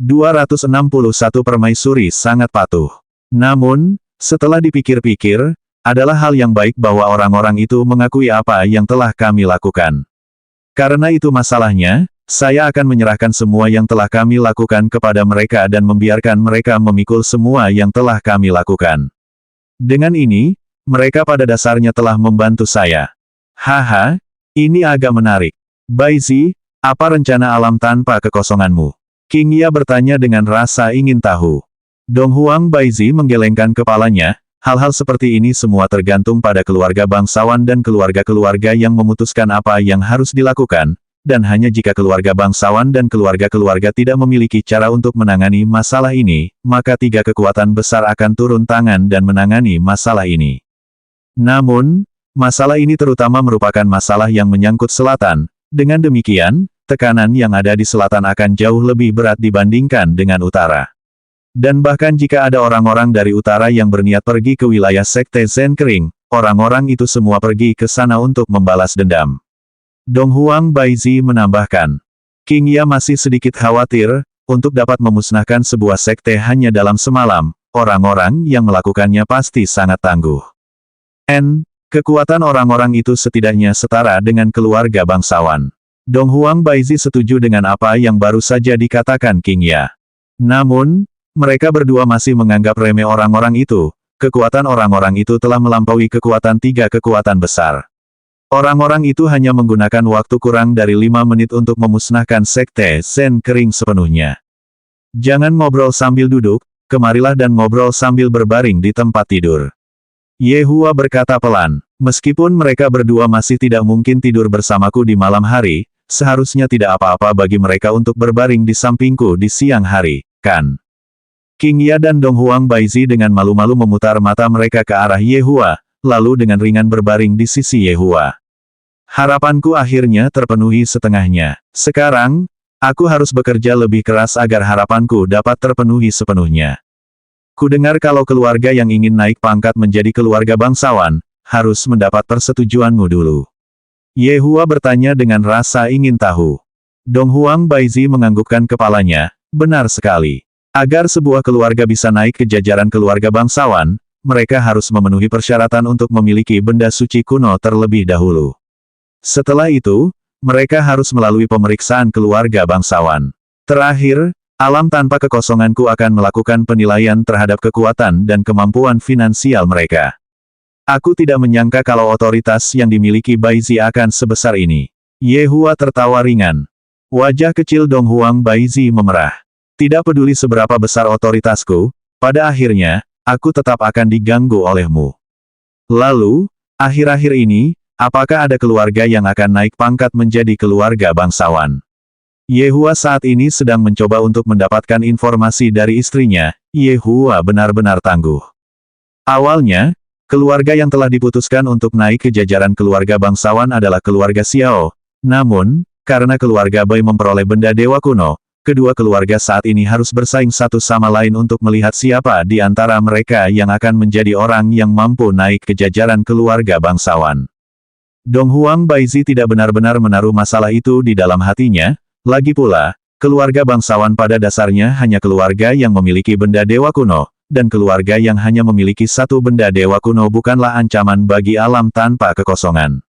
261 permaisuri sangat patuh. Namun, setelah dipikir-pikir, adalah hal yang baik bahwa orang-orang itu mengakui apa yang telah kami lakukan. Karena itu masalahnya, saya akan menyerahkan semua yang telah kami lakukan kepada mereka dan membiarkan mereka memikul semua yang telah kami lakukan. Dengan ini, mereka pada dasarnya telah membantu saya. Haha, ini agak menarik. Baizi, apa rencana alam tanpa kekosonganmu? King Ya bertanya dengan rasa ingin tahu. Dong Huang Baizi menggelengkan kepalanya, hal-hal seperti ini semua tergantung pada keluarga bangsawan dan keluarga-keluarga yang memutuskan apa yang harus dilakukan, dan hanya jika keluarga bangsawan dan keluarga-keluarga tidak memiliki cara untuk menangani masalah ini, maka tiga kekuatan besar akan turun tangan dan menangani masalah ini. Namun, masalah ini terutama merupakan masalah yang menyangkut selatan. Dengan demikian, tekanan yang ada di selatan akan jauh lebih berat dibandingkan dengan utara. Dan bahkan jika ada orang-orang dari utara yang berniat pergi ke wilayah Sekte Zen Kering, orang-orang itu semua pergi ke sana untuk membalas dendam. Dong Huang Baizi menambahkan, King Ya masih sedikit khawatir, untuk dapat memusnahkan sebuah sekte hanya dalam semalam, orang-orang yang melakukannya pasti sangat tangguh. Kekuatan orang-orang itu setidaknya setara dengan keluarga bangsawan. Dong Huang Baizi setuju dengan apa yang baru saja dikatakan King Ya. Namun, mereka berdua masih menganggap remeh orang-orang itu. Kekuatan orang-orang itu telah melampaui kekuatan tiga kekuatan besar. Orang-orang itu hanya menggunakan waktu kurang dari 5 menit untuk memusnahkan Sekte Zen Kering sepenuhnya. Jangan ngobrol sambil duduk, kemarilah dan ngobrol sambil berbaring di tempat tidur. Ye Hua berkata pelan, meskipun mereka berdua masih tidak mungkin tidur bersamaku di malam hari, seharusnya tidak apa-apa bagi mereka untuk berbaring di sampingku di siang hari, kan? King Ya dan Dong Huang Baizi dengan malu-malu memutar mata mereka ke arah Ye Hua, lalu dengan ringan berbaring di sisi Ye Hua. Harapanku akhirnya terpenuhi setengahnya. Sekarang, aku harus bekerja lebih keras agar harapanku dapat terpenuhi sepenuhnya. Kudengar kalau keluarga yang ingin naik pangkat menjadi keluarga bangsawan, harus mendapat persetujuanmu dulu. Ye Hua bertanya dengan rasa ingin tahu. Dong Huang Baizi menganggukkan kepalanya, benar sekali. Agar sebuah keluarga bisa naik ke jajaran keluarga bangsawan, mereka harus memenuhi persyaratan untuk memiliki benda suci kuno terlebih dahulu. Setelah itu, mereka harus melalui pemeriksaan keluarga bangsawan. Terakhir, alam tanpa kekosonganku akan melakukan penilaian terhadap kekuatan dan kemampuan finansial mereka. Aku tidak menyangka kalau otoritas yang dimiliki Baizi akan sebesar ini. Ye Hua tertawa ringan. Wajah kecil Dong Huang Baizi memerah. Tidak peduli seberapa besar otoritasku, pada akhirnya, aku tetap akan diganggu olehmu. Lalu, akhir-akhir ini, apakah ada keluarga yang akan naik pangkat menjadi keluarga bangsawan? Ye Hua saat ini sedang mencoba untuk mendapatkan informasi dari istrinya. Ye Hua benar-benar tangguh. Awalnya, keluarga yang telah diputuskan untuk naik ke jajaran keluarga bangsawan adalah keluarga Xiao. Namun, karena keluarga Bai memperoleh benda dewa kuno, kedua keluarga saat ini harus bersaing satu sama lain untuk melihat siapa di antara mereka yang akan menjadi orang yang mampu naik ke jajaran keluarga bangsawan. Dong Huang Baizi tidak benar-benar menaruh masalah itu di dalam hatinya. Lagi pula, keluarga bangsawan pada dasarnya hanya keluarga yang memiliki benda dewa kuno, dan keluarga yang hanya memiliki satu benda dewa kuno bukanlah ancaman bagi alam tanpa kekosongan.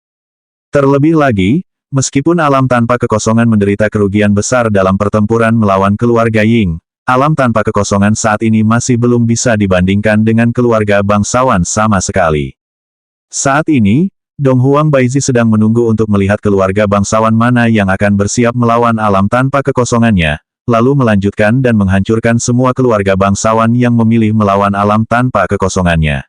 Terlebih lagi, meskipun alam tanpa kekosongan menderita kerugian besar dalam pertempuran melawan keluarga Ying, alam tanpa kekosongan saat ini masih belum bisa dibandingkan dengan keluarga bangsawan sama sekali. Saat ini, Dong Huang Baizi sedang menunggu untuk melihat keluarga bangsawan mana yang akan bersiap melawan alam tanpa kekosongannya, lalu melanjutkan dan menghancurkan semua keluarga bangsawan yang memilih melawan alam tanpa kekosongannya.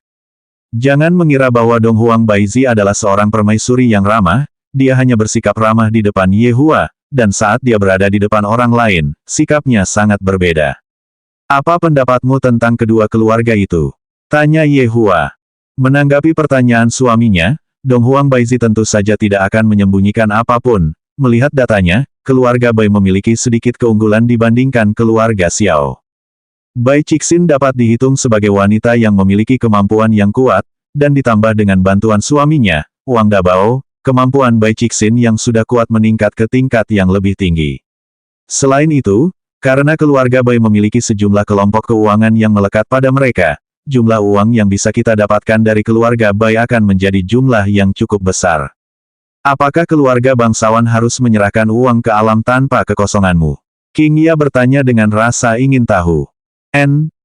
Jangan mengira bahwa Dong Huang Baizi adalah seorang permaisuri yang ramah, dia hanya bersikap ramah di depan Ye Hua, dan saat dia berada di depan orang lain, sikapnya sangat berbeda. Apa pendapatmu tentang kedua keluarga itu? Tanya Ye Hua. Menanggapi pertanyaan suaminya, Dong Huang Baizi tentu saja tidak akan menyembunyikan apapun. Melihat datanya, keluarga Bai memiliki sedikit keunggulan dibandingkan keluarga Xiao. Bai Cixin dapat dihitung sebagai wanita yang memiliki kemampuan yang kuat, dan ditambah dengan bantuan suaminya, Wang Dabao, kemampuan Bai Cixin yang sudah kuat meningkat ke tingkat yang lebih tinggi. Selain itu, Karena keluarga Bai memiliki sejumlah kelompok keuangan yang melekat pada mereka, jumlah uang yang bisa kita dapatkan dari keluarga Bai akan menjadi jumlah yang cukup besar. Apakah keluarga bangsawan harus menyerahkan uang ke alam tanpa kekosonganmu? King Ya bertanya dengan rasa ingin tahu.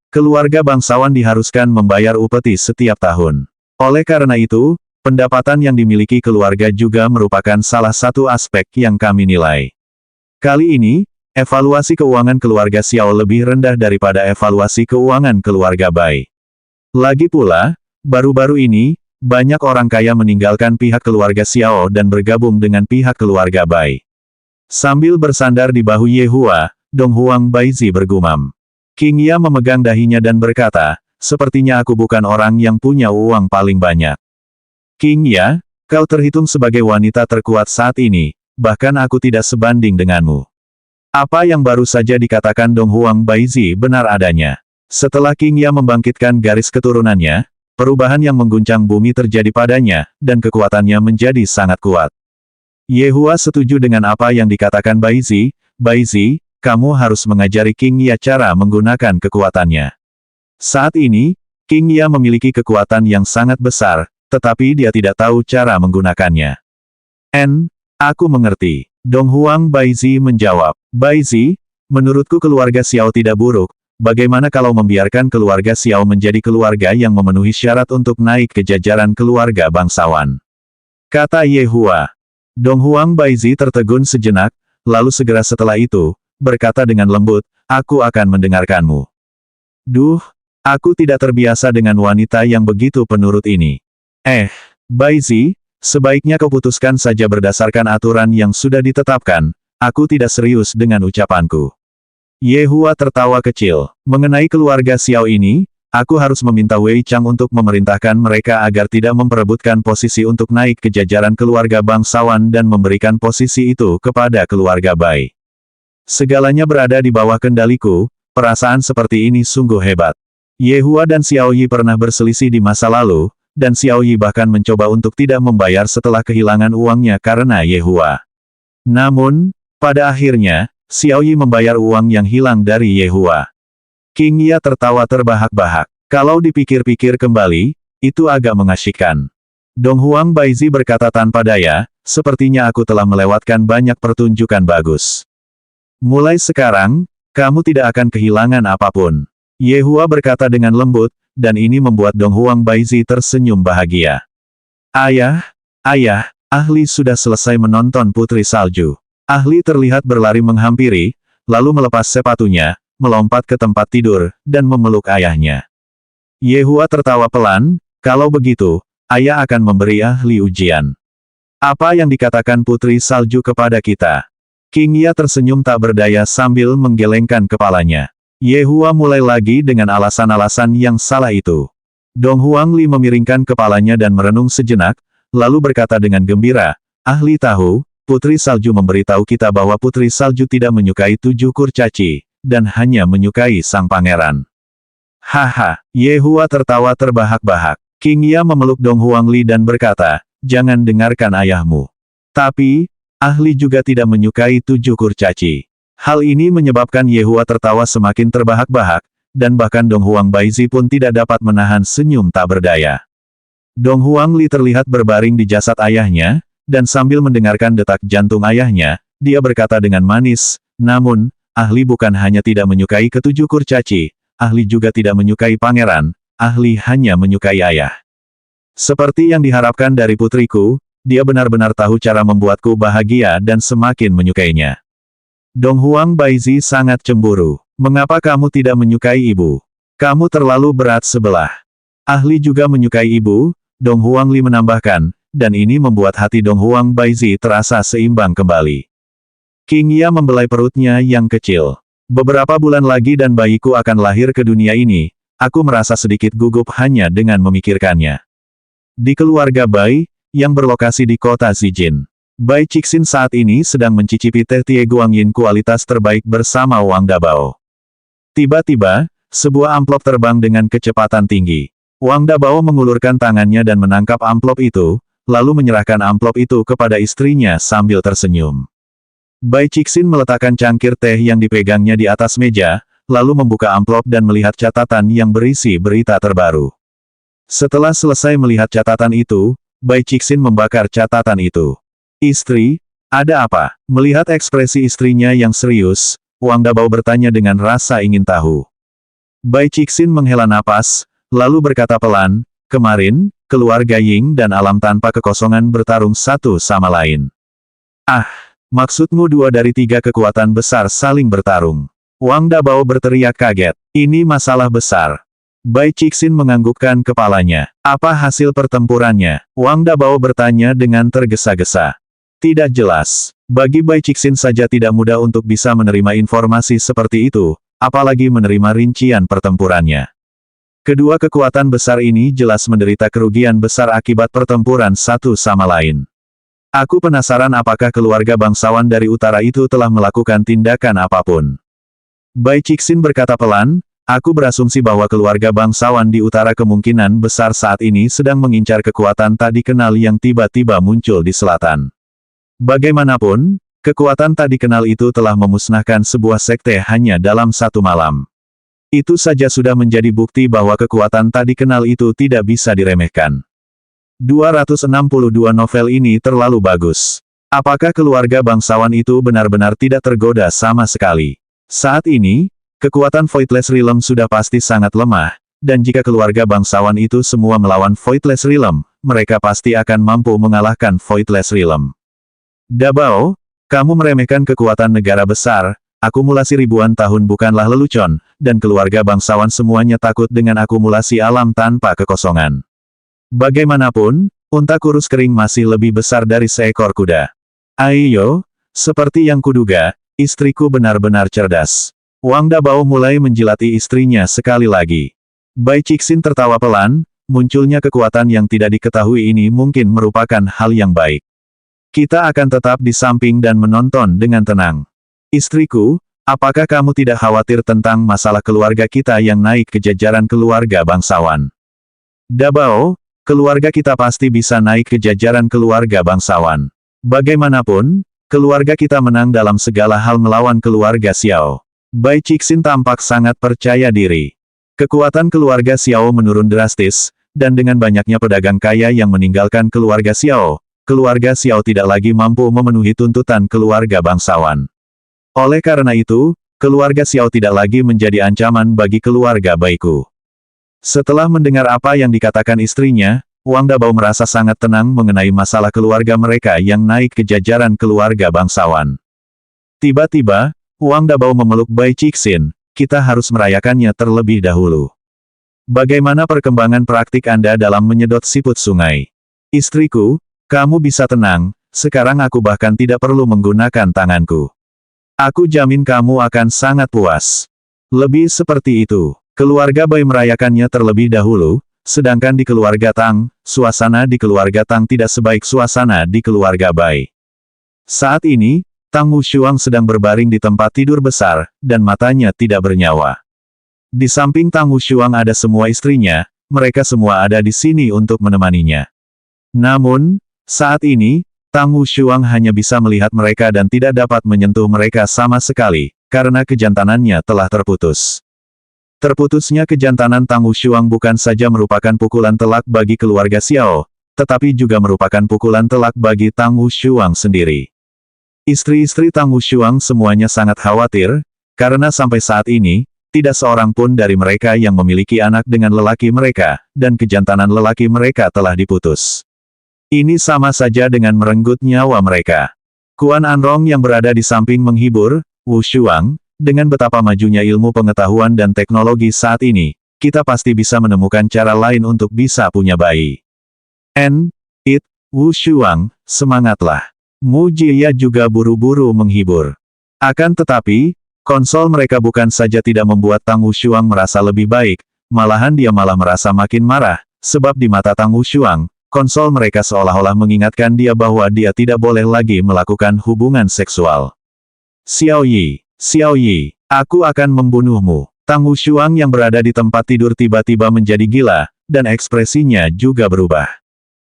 Keluarga bangsawan diharuskan membayar upeti setiap tahun. Oleh karena itu, pendapatan yang dimiliki keluarga juga merupakan salah satu aspek yang kami nilai. Kali ini, evaluasi keuangan keluarga Xiao lebih rendah daripada evaluasi keuangan keluarga Bai. Lagi pula, baru-baru ini, banyak orang kaya meninggalkan pihak keluarga Xiao dan bergabung dengan pihak keluarga Bai. Sambil bersandar di bahu Ye Hua, Dong Huang Baizi bergumam. King Ya memegang dahinya dan berkata, sepertinya aku bukan orang yang punya uang paling banyak. King Ya, kau terhitung sebagai wanita terkuat saat ini, bahkan aku tidak sebanding denganmu. Apa yang baru saja dikatakan Dong Huang Baizi benar adanya. Setelah King Ya membangkitkan garis keturunannya, perubahan yang mengguncang bumi terjadi padanya, dan kekuatannya menjadi sangat kuat. Ye Hua setuju dengan apa yang dikatakan Baizi. Baizi, kamu harus mengajari King Ya cara menggunakan kekuatannya. Saat ini, King Ya memiliki kekuatan yang sangat besar, tetapi dia tidak tahu cara menggunakannya. Aku mengerti. Dong Huang Baizi menjawab. Baizi, menurutku keluarga Xiao tidak buruk, bagaimana kalau membiarkan keluarga Xiao menjadi keluarga yang memenuhi syarat untuk naik ke jajaran keluarga bangsawan? Kata Ye Hua. Dong Huang Baizi tertegun sejenak, lalu segera setelah itu, berkata dengan lembut, aku akan mendengarkanmu. Duh, aku tidak terbiasa dengan wanita yang begitu penurut ini. Baizi, sebaiknya kau putuskan saja berdasarkan aturan yang sudah ditetapkan, aku tidak serius dengan ucapanku. Ye Hua tertawa kecil. Mengenai keluarga Xiao ini, aku harus meminta Wei Chang untuk memerintahkan mereka agar tidak memperebutkan posisi untuk naik ke jajaran keluarga bangsawan dan memberikan posisi itu kepada keluarga Bai. Segalanya berada di bawah kendaliku, perasaan seperti ini sungguh hebat. Ye Hua dan Xiao Yi pernah berselisih di masa lalu, dan Xiao Yi bahkan mencoba untuk tidak membayar setelah kehilangan uangnya karena Ye Hua. Namun, pada akhirnya, Xiao Yi membayar uang yang hilang dari Ye Hua. King Ya tertawa terbahak-bahak. Kalau dipikir-pikir kembali, itu agak mengasyikkan. Dong Huang Baizi berkata tanpa daya, sepertinya aku telah melewatkan banyak pertunjukan bagus. Mulai sekarang, kamu tidak akan kehilangan apapun. Ye Hua berkata dengan lembut, dan ini membuat Dong Huang Baizi tersenyum bahagia. Ayah, ahli sudah selesai menonton Putri Salju. Ahli terlihat berlari menghampiri, lalu melepas sepatunya, melompat ke tempat tidur, dan memeluk ayahnya. Ye Hua tertawa pelan, kalau begitu, ayah akan memberi ahli ujian. Apa yang dikatakan Putri Salju kepada kita? King Ya tersenyum tak berdaya sambil menggelengkan kepalanya. Ye Hua mulai lagi dengan alasan-alasan yang salah itu. Dong Huang Li memiringkan kepalanya dan merenung sejenak, lalu berkata dengan gembira, ahli tahu, Putri Salju memberitahu kita bahwa Putri Salju tidak menyukai 7 kurcaci, dan hanya menyukai sang pangeran. Haha, Ye Hua tertawa terbahak-bahak. King Ya memeluk Dong Huang Li dan berkata, jangan dengarkan ayahmu. Tapi, ahli juga tidak menyukai 7 kurcaci. Hal ini menyebabkan Ye Hua tertawa semakin terbahak-bahak, dan bahkan Dong Huang Baizi pun tidak dapat menahan senyum tak berdaya. Dong Huang Li terlihat berbaring di jasad ayahnya, dan sambil mendengarkan detak jantung ayahnya, dia berkata dengan manis, namun, ahli bukan hanya tidak menyukai ketujuh kurcaci, ahli juga tidak menyukai pangeran, ahli hanya menyukai ayah. Seperti yang diharapkan dari putriku, dia benar-benar tahu cara membuatku bahagia dan semakin menyukainya. Dong Huang Baizi sangat cemburu. Mengapa kamu tidak menyukai ibu? Kamu terlalu berat sebelah. Ahli juga menyukai ibu, Dong Huang Li menambahkan, dan ini membuat hati Dong Huang Baizi terasa seimbang kembali. King Ya membelai perutnya yang kecil. Beberapa bulan lagi dan bayiku akan lahir ke dunia ini, aku merasa sedikit gugup hanya dengan memikirkannya. Di keluarga Bai, yang berlokasi di kota Zijin, Bai Cixin saat ini sedang mencicipi teh Tie Guanyin kualitas terbaik bersama Wang Dabao. Tiba-tiba, sebuah amplop terbang dengan kecepatan tinggi. Wang Dabao mengulurkan tangannya dan menangkap amplop itu, lalu menyerahkan amplop itu kepada istrinya sambil tersenyum. Bai Cixin meletakkan cangkir teh yang dipegangnya di atas meja, lalu membuka amplop dan melihat catatan yang berisi berita terbaru. Setelah selesai melihat catatan itu, Bai Cixin membakar catatan itu. Istri, ada apa? Melihat ekspresi istrinya yang serius, Wang Dabao bertanya dengan rasa ingin tahu. Bai Cixin menghela napas, lalu berkata pelan, kemarin, keluarga Ying dan alam tanpa kekosongan bertarung satu sama lain. Ah, maksudmu 2 dari 3 kekuatan besar saling bertarung? Wang Dabao berteriak kaget. Ini masalah besar. Bai Cixin menganggukkan kepalanya. Apa hasil pertempurannya? Wang Dabao bertanya dengan tergesa-gesa. Tidak jelas. Bagi Bai Cixin saja tidak mudah untuk bisa menerima informasi seperti itu, apalagi menerima rincian pertempurannya. Kedua kekuatan besar ini jelas menderita kerugian besar akibat pertempuran satu sama lain. Aku penasaran apakah keluarga bangsawan dari utara itu telah melakukan tindakan apapun. Bai Cixin berkata pelan, aku berasumsi bahwa keluarga bangsawan di utara kemungkinan besar saat ini sedang mengincar kekuatan tak dikenal yang tiba-tiba muncul di selatan. Bagaimanapun, kekuatan tak dikenal itu telah memusnahkan sebuah sekte hanya dalam satu malam. Itu saja sudah menjadi bukti bahwa kekuatan tak dikenal itu tidak bisa diremehkan. 262 novel ini terlalu bagus. Apakah keluarga bangsawan itu benar-benar tidak tergoda sama sekali? Saat ini, kekuatan Voidless Realm sudah pasti sangat lemah, dan jika keluarga bangsawan itu semua melawan Voidless Realm, mereka pasti akan mampu mengalahkan Voidless Realm. Dabao, kamu meremehkan kekuatan negara besar, akumulasi ribuan tahun bukanlah lelucon, dan keluarga bangsawan semuanya takut dengan akumulasi alam tanpa kekosongan. Bagaimanapun, unta kurus kering masih lebih besar dari seekor kuda. Aiyo, seperti yang kuduga, istriku benar-benar cerdas. Wang Dabao mulai menjilati istrinya sekali lagi. Bai Cixin tertawa pelan, munculnya kekuatan yang tidak diketahui ini mungkin merupakan hal yang baik. Kita akan tetap di samping dan menonton dengan tenang. Istriku, apakah kamu tidak khawatir tentang masalah keluarga kita yang naik ke jajaran keluarga bangsawan? Dabao, keluarga kita pasti bisa naik ke jajaran keluarga bangsawan. Bagaimanapun, keluarga kita menang dalam segala hal melawan keluarga Xiao. Bai Cixin tampak sangat percaya diri. Kekuatan keluarga Xiao menurun drastis, dan dengan banyaknya pedagang kaya yang meninggalkan keluarga Xiao tidak lagi mampu memenuhi tuntutan keluarga bangsawan. Oleh karena itu, keluarga Xiao tidak lagi menjadi ancaman bagi keluarga Baiku. Setelah mendengar apa yang dikatakan istrinya, Wang Dabao merasa sangat tenang mengenai masalah keluarga mereka yang naik ke jajaran keluarga bangsawan. Tiba-tiba, Wang Dabao memeluk Bai Cixin, kita harus merayakannya terlebih dahulu. Bagaimana perkembangan praktik Anda dalam menyedot siput sungai? Istriku, kamu bisa tenang, sekarang aku bahkan tidak perlu menggunakan tanganku. Aku jamin kamu akan sangat puas. Lebih seperti itu, keluarga Bai merayakannya terlebih dahulu, sedangkan di keluarga Tang, suasana di keluarga Tang tidak sebaik suasana di keluarga Bai. Saat ini, Tang Wushuang sedang berbaring di tempat tidur besar, dan matanya tidak bernyawa. Di samping Tang Wushuang ada semua istrinya, mereka semua ada di sini untuk menemaninya. Namun, saat ini, Tang Wushuang hanya bisa melihat mereka dan tidak dapat menyentuh mereka sama sekali, karena kejantanannya telah terputus. Terputusnya kejantanan Tang Wushuang bukan saja merupakan pukulan telak bagi keluarga Xiao, tetapi juga merupakan pukulan telak bagi Tang Wushuang sendiri. Istri-istri Tang Wushuang semuanya sangat khawatir, karena sampai saat ini, tidak seorang pun dari mereka yang memiliki anak dengan lelaki mereka, dan kejantanan lelaki mereka telah diputus. Ini sama saja dengan merenggut nyawa mereka. Kuan Anrong yang berada di samping menghibur, Wushuang, dengan betapa majunya ilmu pengetahuan dan teknologi saat ini, kita pasti bisa menemukan cara lain untuk bisa punya bayi. Wushuang, semangatlah. Mu Jia juga buru-buru menghibur. Akan tetapi, konsol mereka bukan saja tidak membuat Tang Wushuang merasa lebih baik, malahan dia malah merasa makin marah, sebab di mata Tang Wushuang, konsol mereka seolah-olah mengingatkan dia bahwa dia tidak boleh lagi melakukan hubungan seksual. Xiao Yi, aku akan membunuhmu. Tang Wushuang yang berada di tempat tidur tiba-tiba menjadi gila, dan ekspresinya juga berubah.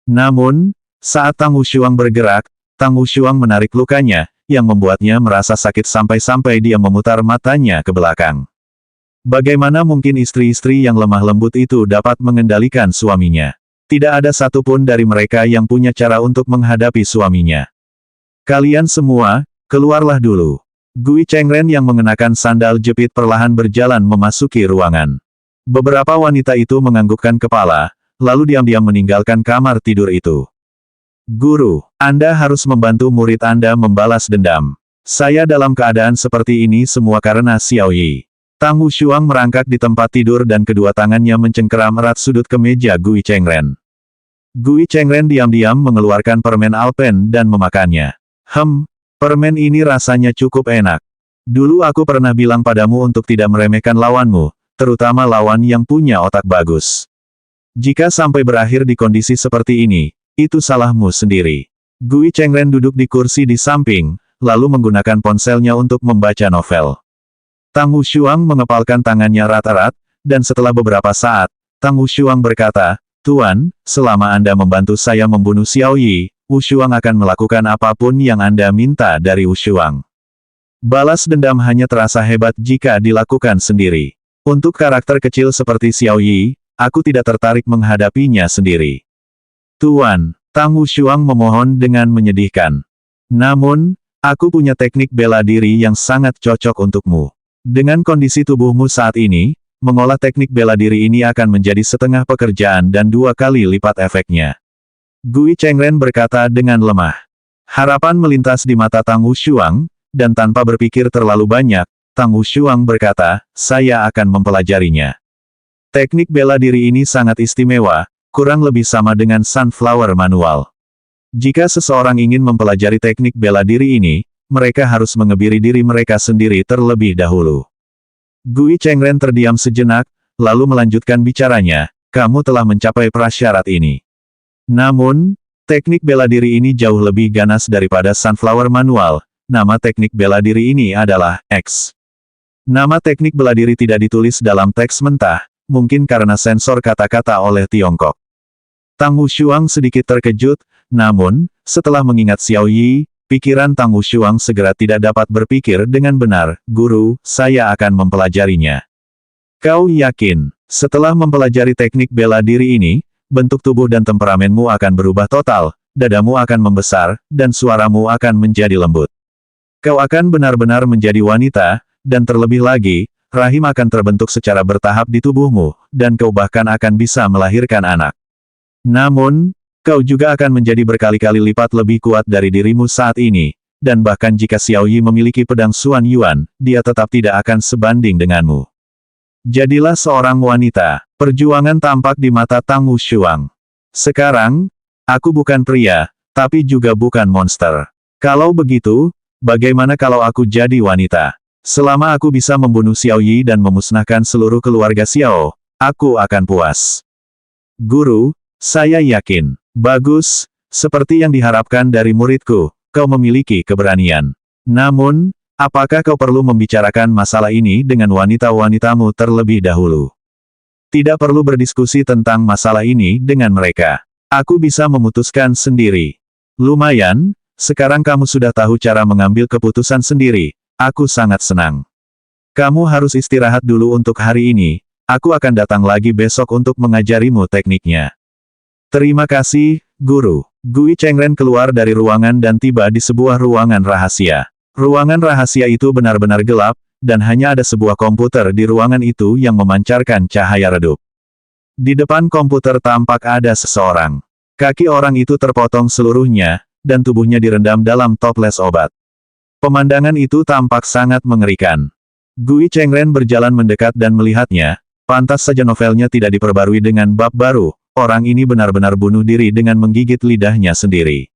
Namun, saat Tang Wushuang bergerak, Tang Wushuang menarik lukanya, yang membuatnya merasa sakit sampai-sampai dia memutar matanya ke belakang. Bagaimana mungkin istri-istri yang lemah lembut itu dapat mengendalikan suaminya? Tidak ada satupun dari mereka yang punya cara untuk menghadapi suaminya. Kalian semua, keluarlah dulu. Gui Chengren yang mengenakan sandal jepit perlahan berjalan memasuki ruangan. Beberapa wanita itu menganggukkan kepala, lalu diam-diam meninggalkan kamar tidur itu. Guru, Anda harus membantu murid Anda membalas dendam. Saya dalam keadaan seperti ini semua karena Xiao Yi. Tang Wushuang merangkak di tempat tidur dan kedua tangannya mencengkeram erat sudut kemeja Gui Chengren. Gui Chengren diam-diam mengeluarkan permen Alpen dan memakannya. Permen ini rasanya cukup enak. Dulu aku pernah bilang padamu untuk tidak meremehkan lawanmu, terutama lawan yang punya otak bagus. Jika sampai berakhir di kondisi seperti ini, itu salahmu sendiri. Gui Chengren duduk di kursi di samping, lalu menggunakan ponselnya untuk membaca novel. Tang Wushuang mengepalkan tangannya erat-erat, dan setelah beberapa saat, Tang Wushuang berkata, Tuan, selama Anda membantu saya membunuh Xiao Yi, Wushuang akan melakukan apapun yang Anda minta dari Wushuang. Balas dendam hanya terasa hebat jika dilakukan sendiri. Untuk karakter kecil seperti Xiao Yi, aku tidak tertarik menghadapinya sendiri. Tuan, Tang Wushuang memohon dengan menyedihkan. Namun, aku punya teknik bela diri yang sangat cocok untukmu. Dengan kondisi tubuhmu saat ini, mengolah teknik bela diri ini akan menjadi setengah pekerjaan dan 2 kali lipat efeknya. Gui Chengren berkata dengan lemah. Harapan melintas di mata Tang Wushuang, dan tanpa berpikir terlalu banyak, Tang Wushuang berkata, saya akan mempelajarinya. Teknik bela diri ini sangat istimewa, kurang lebih sama dengan Sunflower Manual. Jika seseorang ingin mempelajari teknik bela diri ini, mereka harus mengebiri diri mereka sendiri terlebih dahulu. Gui Chengren terdiam sejenak, lalu melanjutkan bicaranya, kamu telah mencapai prasyarat ini. Namun, teknik bela diri ini jauh lebih ganas daripada Sunflower Manual, nama teknik bela diri ini adalah X. Nama teknik bela diri tidak ditulis dalam teks mentah, mungkin karena sensor kata-kata oleh Tiongkok. Tang Wushuang sedikit terkejut, namun, setelah mengingat Xiao Yi, pikiran Tang Wushuang segera tidak dapat berpikir dengan benar, Guru, saya akan mempelajarinya. Kau yakin, setelah mempelajari teknik bela diri ini, bentuk tubuh dan temperamenmu akan berubah total, dadamu akan membesar, dan suaramu akan menjadi lembut. Kau akan benar-benar menjadi wanita, dan terlebih lagi, rahim akan terbentuk secara bertahap di tubuhmu, dan kau bahkan akan bisa melahirkan anak. Namun, kau juga akan menjadi berkali-kali lipat lebih kuat dari dirimu saat ini, dan bahkan jika Xiao Yi memiliki pedang Xuan Yuan, dia tetap tidak akan sebanding denganmu. Jadilah seorang wanita. Perjuangan tampak di mata Tang Wushuang. Sekarang, aku bukan pria, tapi juga bukan monster. Kalau begitu, bagaimana kalau aku jadi wanita? Selama aku bisa membunuh Xiao Yi dan memusnahkan seluruh keluarga Xiao, aku akan puas. Guru, saya yakin. Bagus, seperti yang diharapkan dari muridku, kau memiliki keberanian. Namun, apakah kau perlu membicarakan masalah ini dengan wanita-wanitamu terlebih dahulu? Tidak perlu berdiskusi tentang masalah ini dengan mereka. Aku bisa memutuskan sendiri. Lumayan, sekarang kamu sudah tahu cara mengambil keputusan sendiri. Aku sangat senang. Kamu harus istirahat dulu untuk hari ini. Aku akan datang lagi besok untuk mengajarimu tekniknya. Terima kasih, Guru. Gui Chengren keluar dari ruangan dan tiba di sebuah ruangan rahasia. Ruangan rahasia itu benar-benar gelap, dan hanya ada sebuah komputer di ruangan itu yang memancarkan cahaya redup. Di depan komputer tampak ada seseorang. Kaki orang itu terpotong seluruhnya, dan tubuhnya direndam dalam toples obat. Pemandangan itu tampak sangat mengerikan. Gui Chengren berjalan mendekat dan melihatnya, pantas saja novelnya tidak diperbarui dengan bab baru, orang ini benar-benar bunuh diri dengan menggigit lidahnya sendiri.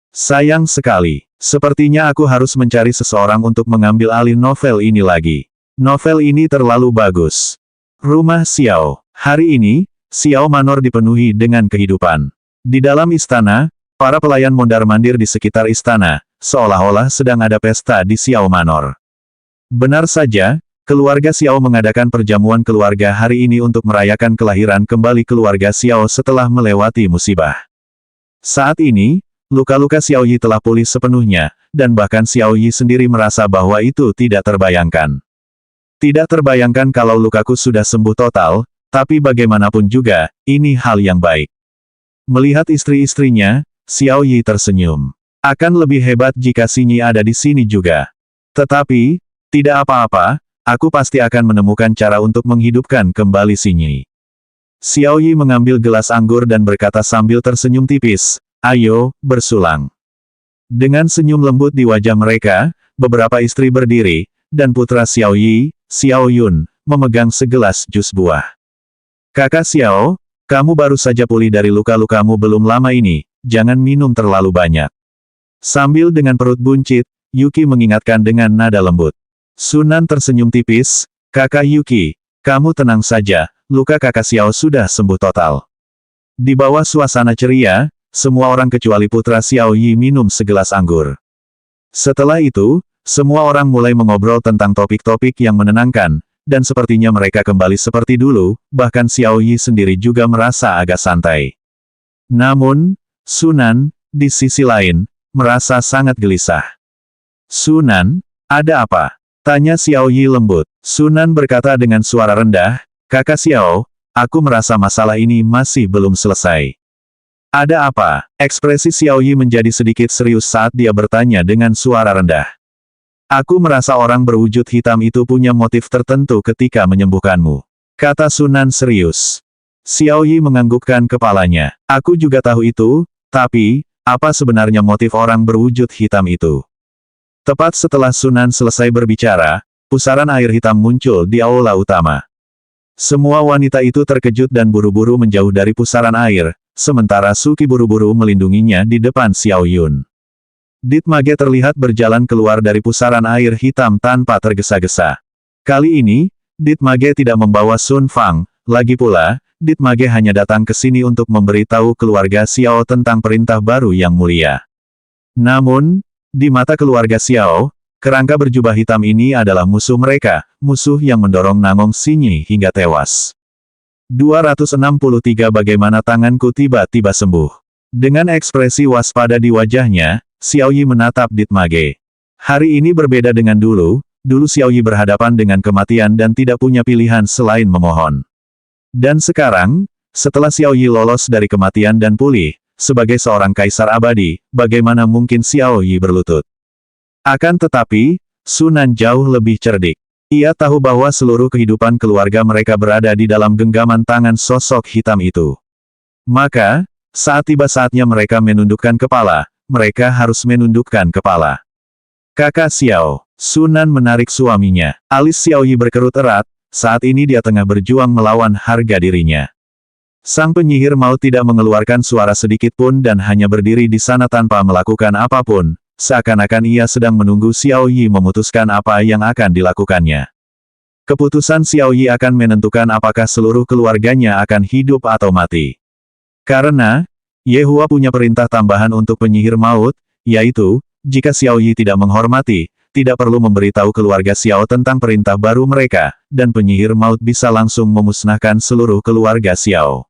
Sayang sekali, sepertinya aku harus mencari seseorang untuk mengambil alih novel ini lagi. Novel ini terlalu bagus. Rumah Xiao. Hari ini, Xiao Manor dipenuhi dengan kehidupan. Di dalam istana, para pelayan mondar-mandir di sekitar istana, seolah-olah sedang ada pesta di Xiao Manor. Benar saja, keluarga Xiao mengadakan perjamuan keluarga hari ini untuk merayakan kelahiran kembali keluarga Xiao setelah melewati musibah. Saat ini, luka-luka Xiao Yi telah pulih sepenuhnya, dan bahkan Xiao Yi sendiri merasa bahwa itu tidak terbayangkan. Tidak terbayangkan kalau lukaku sudah sembuh total, tapi bagaimanapun juga, ini hal yang baik. Melihat istri-istrinya, Xiao Yi tersenyum. Akan lebih hebat jika Xinyi ada di sini juga. Tetapi, tidak apa-apa, aku pasti akan menemukan cara untuk menghidupkan kembali Xinyi. Xiao Yi mengambil gelas anggur dan berkata sambil tersenyum tipis, "Ayo, bersulang." Dengan senyum lembut di wajah mereka, beberapa istri berdiri, dan putra Xiao Yi, Xiao Yun, memegang segelas jus buah. "Kakak Xiao, kamu baru saja pulih dari luka-lukamu belum lama ini, jangan minum terlalu banyak." Sambil dengan perut buncit, Yuki mengingatkan dengan nada lembut. Sunan tersenyum tipis, "Kakak Yuki, kamu tenang saja, luka kakak Xiao sudah sembuh total." Di bawah suasana ceria, semua orang kecuali putra Xiao Yi minum segelas anggur. Setelah itu, semua orang mulai mengobrol tentang topik-topik yang menenangkan, dan sepertinya mereka kembali seperti dulu, bahkan Xiao Yi sendiri juga merasa agak santai. Namun, Sunan, di sisi lain, merasa sangat gelisah. "Sunan, ada apa?" tanya Xiao Yi lembut. Sunan berkata dengan suara rendah, "Kakak Xiao, aku merasa masalah ini masih belum selesai." "Ada apa?" Ekspresi Xiao Yi menjadi sedikit serius saat dia bertanya dengan suara rendah. "Aku merasa orang berwujud hitam itu punya motif tertentu ketika menyembuhkanmu," kata Sunan serius. Xiao Yi menganggukkan kepalanya. "Aku juga tahu itu, tapi, apa sebenarnya motif orang berwujud hitam itu?" Tepat setelah Sunan selesai berbicara, pusaran air hitam muncul di aula utama. Semua wanita itu terkejut dan buru-buru menjauh dari pusaran air, sementara Suki buru-buru melindunginya di depan Xiao Yun. Dit Mage terlihat berjalan keluar dari pusaran air hitam tanpa tergesa-gesa. Kali ini, Dit Mage tidak membawa Sun Fang, lagi pula, Dit Mage hanya datang ke sini untuk memberitahu keluarga Xiao tentang perintah baru yang mulia. Namun, di mata keluarga Xiao, kerangka berjubah hitam ini adalah musuh mereka, musuh yang mendorong Nangong Xinyi hingga tewas. 263 Bagaimana tanganku tiba-tiba sembuh. Dengan ekspresi waspada di wajahnya, Xiao Yi menatap Dit Mage. Hari ini berbeda dengan dulu Xiao Yi berhadapan dengan kematian dan tidak punya pilihan selain memohon. Dan sekarang, setelah Xiao Yi lolos dari kematian dan pulih, sebagai seorang kaisar abadi, bagaimana mungkin Xiao Yi berlutut? Akan tetapi, Sunan jauh lebih cerdik. Ia tahu bahwa seluruh kehidupan keluarga mereka berada di dalam genggaman tangan sosok hitam itu. Maka, saat tiba saatnya mereka menundukkan kepala, mereka harus menundukkan kepala. "Kakak Xiao." Sunan menarik suaminya. Alis Xiao Yi berkerut erat, saat ini dia tengah berjuang melawan harga dirinya. Sang penyihir maut tidak mengeluarkan suara sedikit pun dan hanya berdiri di sana tanpa melakukan apapun, seakan-akan ia sedang menunggu Xiao Yi memutuskan apa yang akan dilakukannya. Keputusan Xiao Yi akan menentukan apakah seluruh keluarganya akan hidup atau mati. Karena, Yehua punya perintah tambahan untuk penyihir maut, yaitu, jika Xiao Yi tidak menghormati, tidak perlu memberitahu keluarga Xiao tentang perintah baru mereka, dan penyihir maut bisa langsung memusnahkan seluruh keluarga Xiao.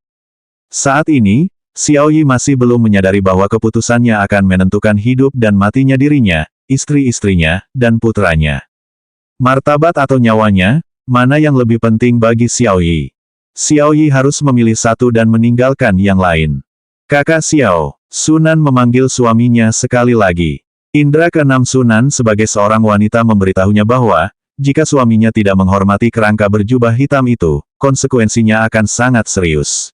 Saat ini, Xiao Yi masih belum menyadari bahwa keputusannya akan menentukan hidup dan matinya dirinya, istri-istrinya, dan putranya. Martabat atau nyawanya, mana yang lebih penting bagi Xiao Yi? Xiao Yi harus memilih satu dan meninggalkan yang lain. "Kakak Xiao." Sunan memanggil suaminya sekali lagi. Indra keenam Sunan sebagai seorang wanita memberitahunya bahwa, jika suaminya tidak menghormati kerangka berjubah hitam itu, konsekuensinya akan sangat serius.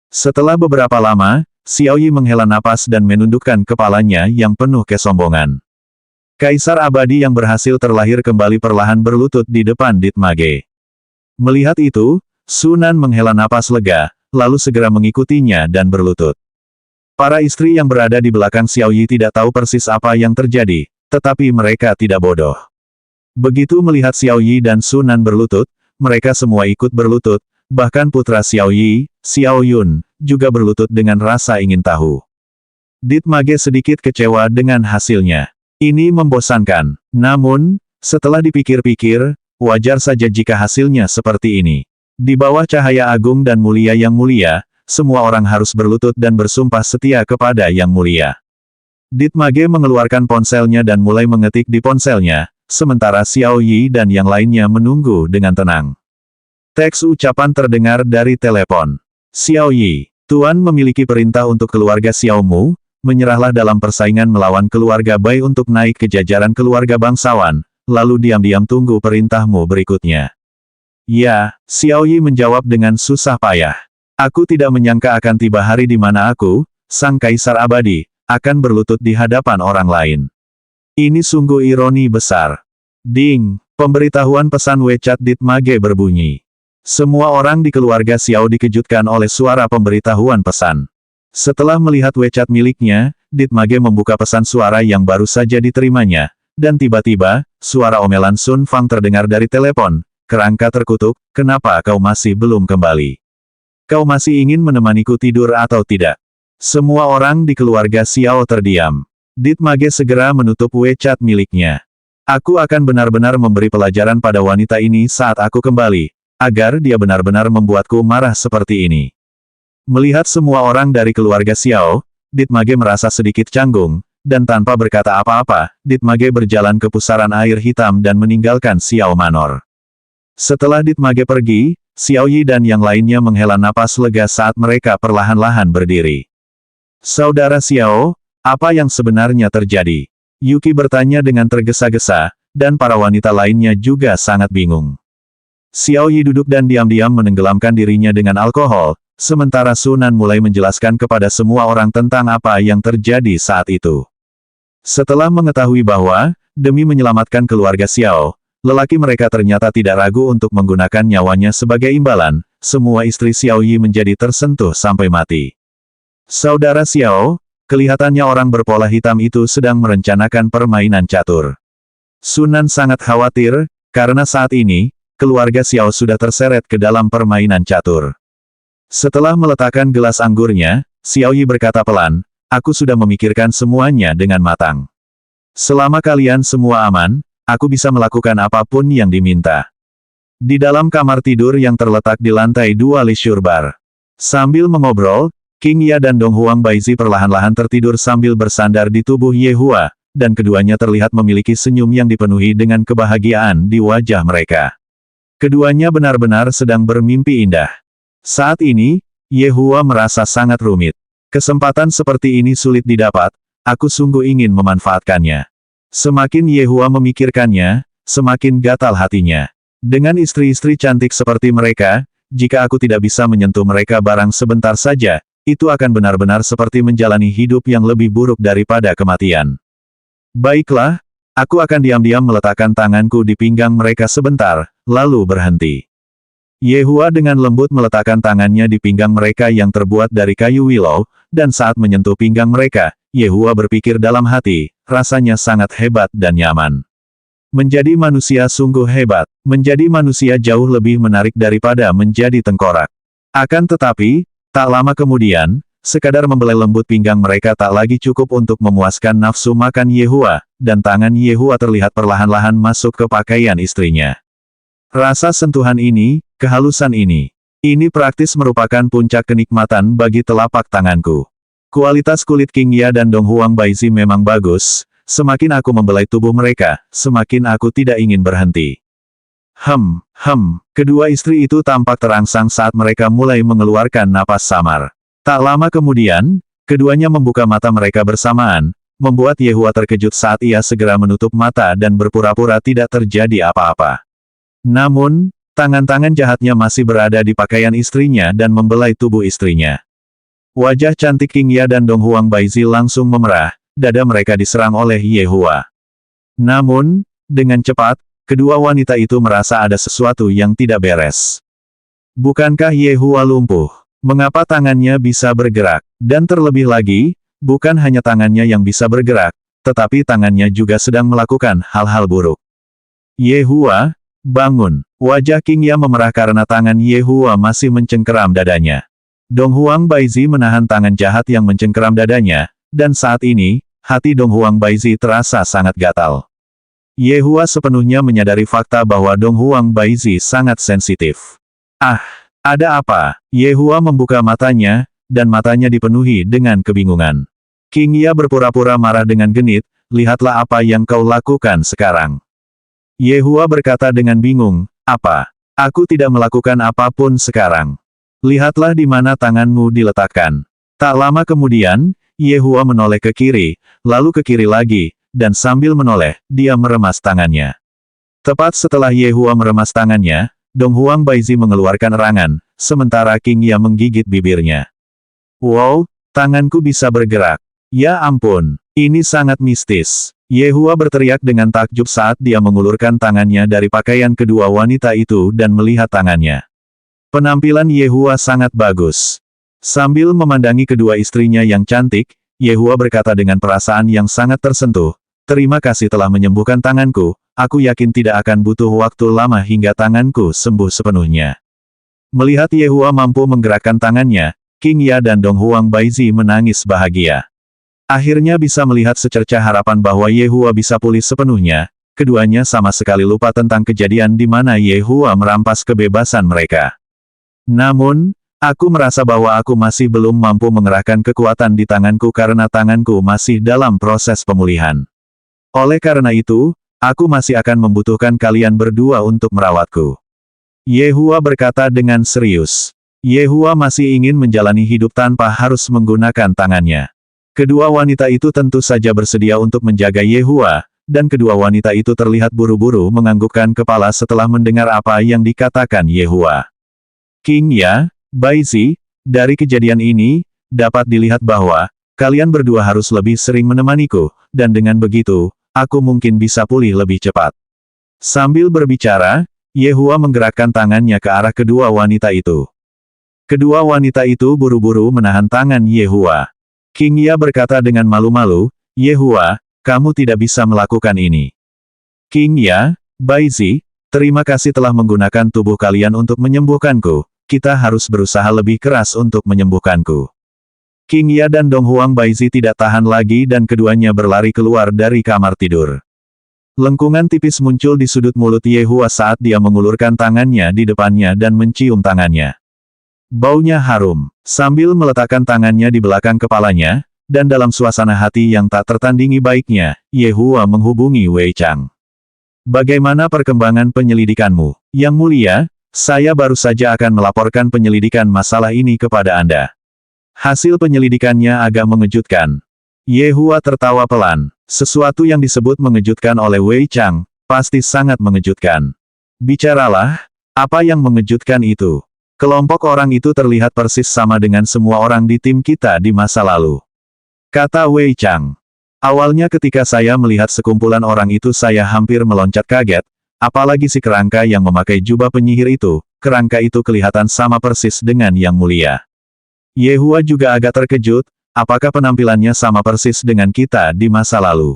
Setelah beberapa lama, Xiao Yi menghela napas dan menundukkan kepalanya yang penuh kesombongan. Kaisar abadi yang berhasil terlahir kembali perlahan berlutut di depan Dit Mage. Melihat itu, Sunan menghela napas lega, lalu segera mengikutinya dan berlutut. Para istri yang berada di belakang Xiao Yi tidak tahu persis apa yang terjadi, tetapi mereka tidak bodoh. Begitu melihat Xiao Yi dan Sunan berlutut, mereka semua ikut berlutut, bahkan putra Xiao Yi, Xiao Yun, juga berlutut dengan rasa ingin tahu. Dit Mage sedikit kecewa dengan hasilnya. Ini membosankan. Namun, setelah dipikir-pikir, wajar saja jika hasilnya seperti ini. Di bawah cahaya agung dan mulia yang mulia, semua orang harus berlutut dan bersumpah setia kepada yang mulia. Dit Mage mengeluarkan ponselnya dan mulai mengetik di ponselnya, sementara Xiao Yi dan yang lainnya menunggu dengan tenang. Teks ucapan terdengar dari telepon. Xiao Yi, Tuan memiliki perintah untuk keluarga Xiao Mu, menyerahlah dalam persaingan melawan keluarga Bai untuk naik ke jajaran keluarga bangsawan, lalu diam-diam tunggu perintahmu berikutnya. Ya, Xiao Yi menjawab dengan susah payah. Aku tidak menyangka akan tiba hari di mana aku, Sang Kaisar Abadi, akan berlutut di hadapan orang lain. Ini sungguh ironi besar. Ding, pemberitahuan pesan WeChat Dit Mage berbunyi. Semua orang di keluarga Xiao dikejutkan oleh suara pemberitahuan pesan. Setelah melihat WeChat miliknya, Dit Mage membuka pesan suara yang baru saja diterimanya, dan tiba-tiba, suara omelan Sun Fang terdengar dari telepon. Kerangka terkutuk, kenapa kau masih belum kembali? Kau masih ingin menemaniku tidur atau tidak? Semua orang di keluarga Xiao terdiam. Dit Mage segera menutup WeChat miliknya. Aku akan benar-benar memberi pelajaran pada wanita ini saat aku kembali, agar dia benar-benar membuatku marah seperti ini. Melihat semua orang dari keluarga Xiao, Dit Mage merasa sedikit canggung, dan tanpa berkata apa-apa, Dit Mage berjalan ke pusaran air hitam dan meninggalkan Xiao Manor. Setelah Dit Mage pergi, Xiao Yi dan yang lainnya menghela napas lega saat mereka perlahan-lahan berdiri. Saudara Xiao, apa yang sebenarnya terjadi? Yuki bertanya dengan tergesa-gesa, dan para wanita lainnya juga sangat bingung. Xiao Yi duduk dan diam-diam menenggelamkan dirinya dengan alkohol, sementara Sunan mulai menjelaskan kepada semua orang tentang apa yang terjadi saat itu. Setelah mengetahui bahwa, demi menyelamatkan keluarga Xiao, lelaki mereka ternyata tidak ragu untuk menggunakan nyawanya sebagai imbalan, semua istri Xiao Yi menjadi tersentuh sampai mati. Saudara Xiao, kelihatannya orang berpola hitam itu sedang merencanakan permainan catur. Sunan sangat khawatir, karena saat ini, keluarga Xiao sudah terseret ke dalam permainan catur. Setelah meletakkan gelas anggurnya, Xiao Yi berkata pelan, aku sudah memikirkan semuanya dengan matang. Selama kalian semua aman, aku bisa melakukan apapun yang diminta. Di dalam kamar tidur yang terletak di lantai 2 Leisure Bar. Sambil mengobrol, King Ya dan Dong Huang Baizi perlahan-lahan tertidur sambil bersandar di tubuh Ye Hua, dan keduanya terlihat memiliki senyum yang dipenuhi dengan kebahagiaan di wajah mereka. Keduanya benar-benar sedang bermimpi indah. Saat ini, Ye Hua merasa sangat rumit. Kesempatan seperti ini sulit didapat, aku sungguh ingin memanfaatkannya. Semakin Ye Hua memikirkannya, semakin gatal hatinya. Dengan istri-istri cantik seperti mereka, jika aku tidak bisa menyentuh mereka barang sebentar saja, itu akan benar-benar seperti menjalani hidup yang lebih buruk daripada kematian. Baiklah, aku akan diam-diam meletakkan tanganku di pinggang mereka sebentar, lalu berhenti. Ye Hua dengan lembut meletakkan tangannya di pinggang mereka yang terbuat dari kayu willow, dan saat menyentuh pinggang mereka, Ye Hua berpikir dalam hati, rasanya sangat hebat dan nyaman. Menjadi manusia sungguh hebat, menjadi manusia jauh lebih menarik daripada menjadi tengkorak. Akan tetapi, tak lama kemudian, sekadar membelai lembut pinggang mereka tak lagi cukup untuk memuaskan nafsu makan Ye Hua, dan tangan Ye Hua terlihat perlahan-lahan masuk ke pakaian istrinya. Rasa sentuhan ini, kehalusan ini praktis merupakan puncak kenikmatan bagi telapak tanganku. Kualitas kulit King Ya dan Dong Huang Baizi memang bagus, semakin aku membelai tubuh mereka, semakin aku tidak ingin berhenti. Kedua istri itu tampak terangsang saat mereka mulai mengeluarkan napas samar. Tak lama kemudian, keduanya membuka mata mereka bersamaan, membuat Ye Hua terkejut saat ia segera menutup mata dan berpura-pura tidak terjadi apa-apa. Namun, tangan-tangan jahatnya masih berada di pakaian istrinya dan membelai tubuh istrinya. Wajah cantik King Ya dan Dong Huang Baizi langsung memerah, dada mereka diserang oleh Ye Hua. Namun, dengan cepat, kedua wanita itu merasa ada sesuatu yang tidak beres. Bukankah Ye Hua lumpuh? Mengapa tangannya bisa bergerak? Dan terlebih lagi, bukan hanya tangannya yang bisa bergerak, tetapi tangannya juga sedang melakukan hal-hal buruk. Ye Hua, bangun. Wajah King Ya memerah karena tangan Ye Hua masih mencengkeram dadanya. Dong Huang Baizi menahan tangan jahat yang mencengkeram dadanya, dan saat ini, hati Dong Huang Baizi terasa sangat gatal. Ye Hua sepenuhnya menyadari fakta bahwa Dong Huang Baizi sangat sensitif. Ada apa? Ye Hua membuka matanya, dan matanya dipenuhi dengan kebingungan. King Ya berpura-pura marah dengan genit, lihatlah apa yang kau lakukan sekarang. Yehua berkata dengan bingung, apa? Aku tidak melakukan apapun sekarang. Lihatlah di mana tanganmu diletakkan. Tak lama kemudian, Yehua menoleh ke kiri, lalu ke kiri lagi, dan sambil menoleh, dia meremas tangannya. Tepat setelah Yehua meremas tangannya, Dong Huang Baizi mengeluarkan erangan, sementara King Ya menggigit bibirnya. Wow, tanganku bisa bergerak. Ya ampun, ini sangat mistis. Yehua berteriak dengan takjub saat dia mengulurkan tangannya dari pakaian kedua wanita itu dan melihat tangannya. Penampilan Yehua sangat bagus. Sambil memandangi kedua istrinya yang cantik, Yehua berkata dengan perasaan yang sangat tersentuh, terima kasih telah menyembuhkan tanganku, aku yakin tidak akan butuh waktu lama hingga tanganku sembuh sepenuhnya. Melihat Yehua mampu menggerakkan tangannya, King Ya dan Dong Huang Baizi menangis bahagia. Akhirnya bisa melihat secercah harapan bahwa Yehua bisa pulih sepenuhnya, keduanya sama sekali lupa tentang kejadian di mana Yehua merampas kebebasan mereka. Namun, aku merasa bahwa aku masih belum mampu mengerahkan kekuatan di tanganku karena tanganku masih dalam proses pemulihan. Oleh karena itu, aku masih akan membutuhkan kalian berdua untuk merawatku. Yehua berkata dengan serius. Yehua masih ingin menjalani hidup tanpa harus menggunakan tangannya. Kedua wanita itu tentu saja bersedia untuk menjaga Yehua, dan kedua wanita itu terlihat buru-buru menganggukkan kepala setelah mendengar apa yang dikatakan Yehua. King Ya, Baizi, dari kejadian ini, dapat dilihat bahwa, kalian berdua harus lebih sering menemaniku, dan dengan begitu, aku mungkin bisa pulih lebih cepat. Sambil berbicara, Yehua menggerakkan tangannya ke arah kedua wanita itu. Kedua wanita itu buru-buru menahan tangan Yehua. King Ya berkata dengan malu-malu, Yehua, kamu tidak bisa melakukan ini. King Ya, Baizi, terima kasih telah menggunakan tubuh kalian untuk menyembuhkanku, kita harus berusaha lebih keras untuk menyembuhkanku. King Ya dan Dong Huang Baizi tidak tahan lagi dan keduanya berlari keluar dari kamar tidur. Lengkungan tipis muncul di sudut mulut Yehua saat dia mengulurkan tangannya di depannya dan mencium tangannya. Baunya harum. Sambil meletakkan tangannya di belakang kepalanya, dan dalam suasana hati yang tak tertandingi baiknya, Yehua menghubungi Wei Chang. Bagaimana perkembangan penyelidikanmu? Yang mulia, saya baru saja akan melaporkan penyelidikan masalah ini kepada Anda. Hasil penyelidikannya agak mengejutkan. Yehua tertawa pelan. Sesuatu yang disebut mengejutkan oleh Wei Chang, pasti sangat mengejutkan. Bicaralah, apa yang mengejutkan itu? Kelompok orang itu terlihat persis sama dengan semua orang di tim kita di masa lalu. Kata Wei Chang. Awalnya ketika saya melihat sekumpulan orang itu saya hampir meloncat kaget, apalagi si kerangka yang memakai jubah penyihir itu, kerangka itu kelihatan sama persis dengan Yang Mulia. Yehua juga agak terkejut, apakah penampilannya sama persis dengan kita di masa lalu?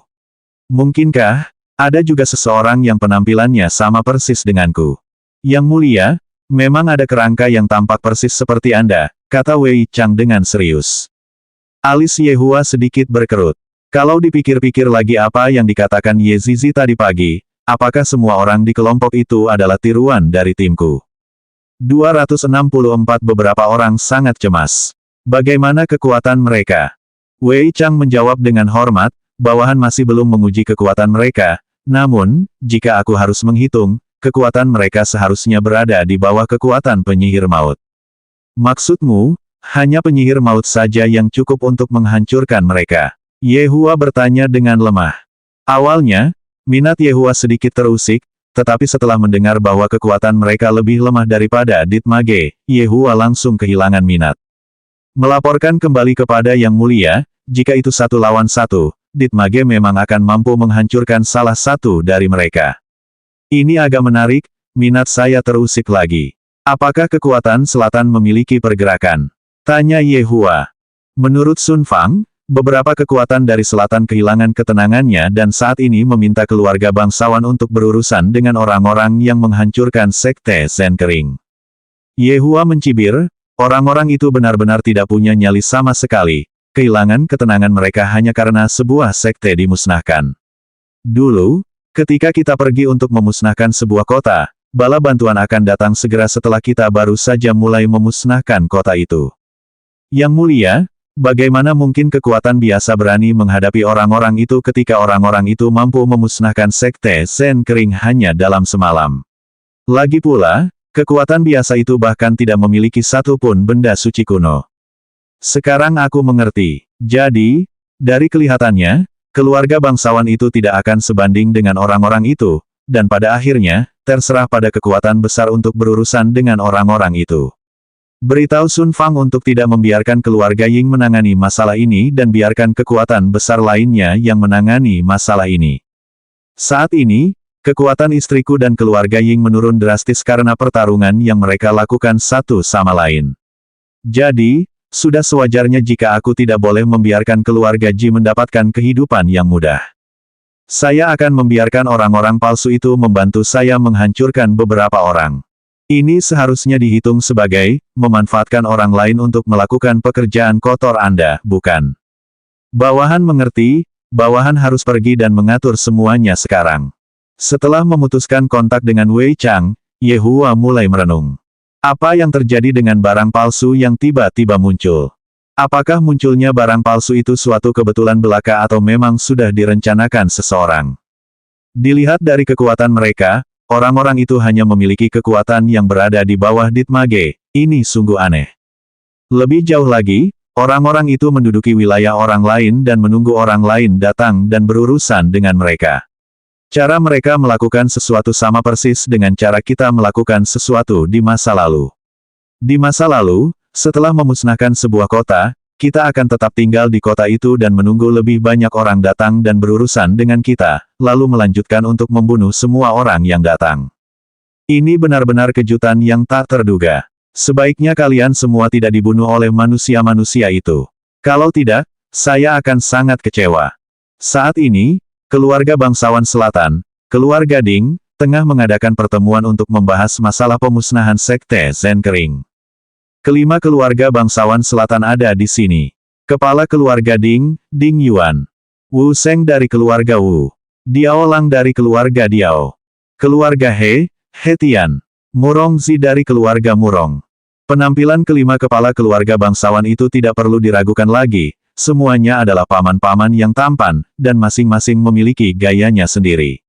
Mungkinkah, ada juga seseorang yang penampilannya sama persis denganku? Yang Mulia, memang ada kerangka yang tampak persis seperti Anda, kata Wei Chang dengan serius. Alis Yehua sedikit berkerut. Kalau dipikir-pikir lagi apa yang dikatakan Ye Zizi tadi pagi, apakah semua orang di kelompok itu adalah tiruan dari timku? 264 beberapa orang sangat cemas. Bagaimana kekuatan mereka? Wei Chang menjawab dengan hormat, bawahan masih belum menguji kekuatan mereka, namun, jika aku harus menghitung, kekuatan mereka seharusnya berada di bawah kekuatan penyihir maut. Maksudmu, hanya penyihir maut saja yang cukup untuk menghancurkan mereka? Yehua bertanya dengan lemah. Awalnya, minat Yehua sedikit terusik, tetapi setelah mendengar bahwa kekuatan mereka lebih lemah daripada Ditmage, Yehua langsung kehilangan minat. Melaporkan kembali kepada Yang Mulia, jika itu 1 lawan 1, Ditmage memang akan mampu menghancurkan salah satu dari mereka. Ini agak menarik, minat saya terusik lagi. Apakah kekuatan selatan memiliki pergerakan? Tanya Yehua. Menurut Sun Fang, beberapa kekuatan dari selatan kehilangan ketenangannya dan saat ini meminta keluarga bangsawan untuk berurusan dengan orang-orang yang menghancurkan sekte Zen Kering. Yehua mencibir, orang-orang itu benar-benar tidak punya nyali sama sekali, kehilangan ketenangan mereka hanya karena sebuah sekte dimusnahkan. Dulu, ketika kita pergi untuk memusnahkan sebuah kota, bala bantuan akan datang segera setelah kita baru saja mulai memusnahkan kota itu. Yang Mulia, Bagaimana mungkin kekuatan biasa berani menghadapi orang-orang itu ketika orang-orang itu mampu memusnahkan sekte Zen kering hanya dalam semalam? Lagi pula, kekuatan biasa itu bahkan tidak memiliki satu pun benda suci kuno. Sekarang aku mengerti. Jadi, dari kelihatannya, keluarga bangsawan itu tidak akan sebanding dengan orang-orang itu, dan pada akhirnya, terserah pada kekuatan besar untuk berurusan dengan orang-orang itu. Beritahu Sun Fang untuk tidak membiarkan keluarga Ying menangani masalah ini dan biarkan kekuatan besar lainnya yang menangani masalah ini. Saat ini, kekuatan istriku dan keluarga Ying menurun drastis karena pertarungan yang mereka lakukan satu sama lain. Jadi, sudah sewajarnya jika aku tidak boleh membiarkan keluarga Ji mendapatkan kehidupan yang mudah. Saya akan membiarkan orang-orang palsu itu membantu saya menghancurkan beberapa orang. Ini seharusnya dihitung sebagai memanfaatkan orang lain untuk melakukan pekerjaan kotor Anda, bukan? Bawahan mengerti, bawahan harus pergi dan mengatur semuanya sekarang. Setelah memutuskan kontak dengan Wei Chang, Yehua mulai merenung. Apa yang terjadi dengan barang palsu yang tiba-tiba muncul? Apakah munculnya barang palsu itu suatu kebetulan belaka atau memang sudah direncanakan seseorang? Dilihat dari kekuatan mereka, orang-orang itu hanya memiliki kekuatan yang berada di bawah Ditmage. Ini sungguh aneh. Lebih jauh lagi, orang-orang itu menduduki wilayah orang lain dan menunggu orang lain datang dan berurusan dengan mereka. Cara mereka melakukan sesuatu sama persis dengan cara kita melakukan sesuatu di masa lalu. Di masa lalu, setelah memusnahkan sebuah kota, kita akan tetap tinggal di kota itu dan menunggu lebih banyak orang datang dan berurusan dengan kita, lalu melanjutkan untuk membunuh semua orang yang datang. Ini benar-benar kejutan yang tak terduga. Sebaiknya kalian semua tidak dibunuh oleh manusia-manusia itu. Kalau tidak, saya akan sangat kecewa. Saat ini, keluarga bangsawan selatan, keluarga Ding, tengah mengadakan pertemuan untuk membahas masalah pemusnahan sekte Zen kering. Kelima keluarga bangsawan selatan ada di sini. Kepala keluarga Ding, Ding Yuan. Wu Sheng dari keluarga Wu. Diao Lang dari keluarga Diao. Keluarga He, He Tian. Murong Zi dari keluarga Murong. Penampilan kelima kepala keluarga bangsawan itu tidak perlu diragukan lagi. Semuanya adalah paman-paman yang tampan, dan masing-masing memiliki gayanya sendiri.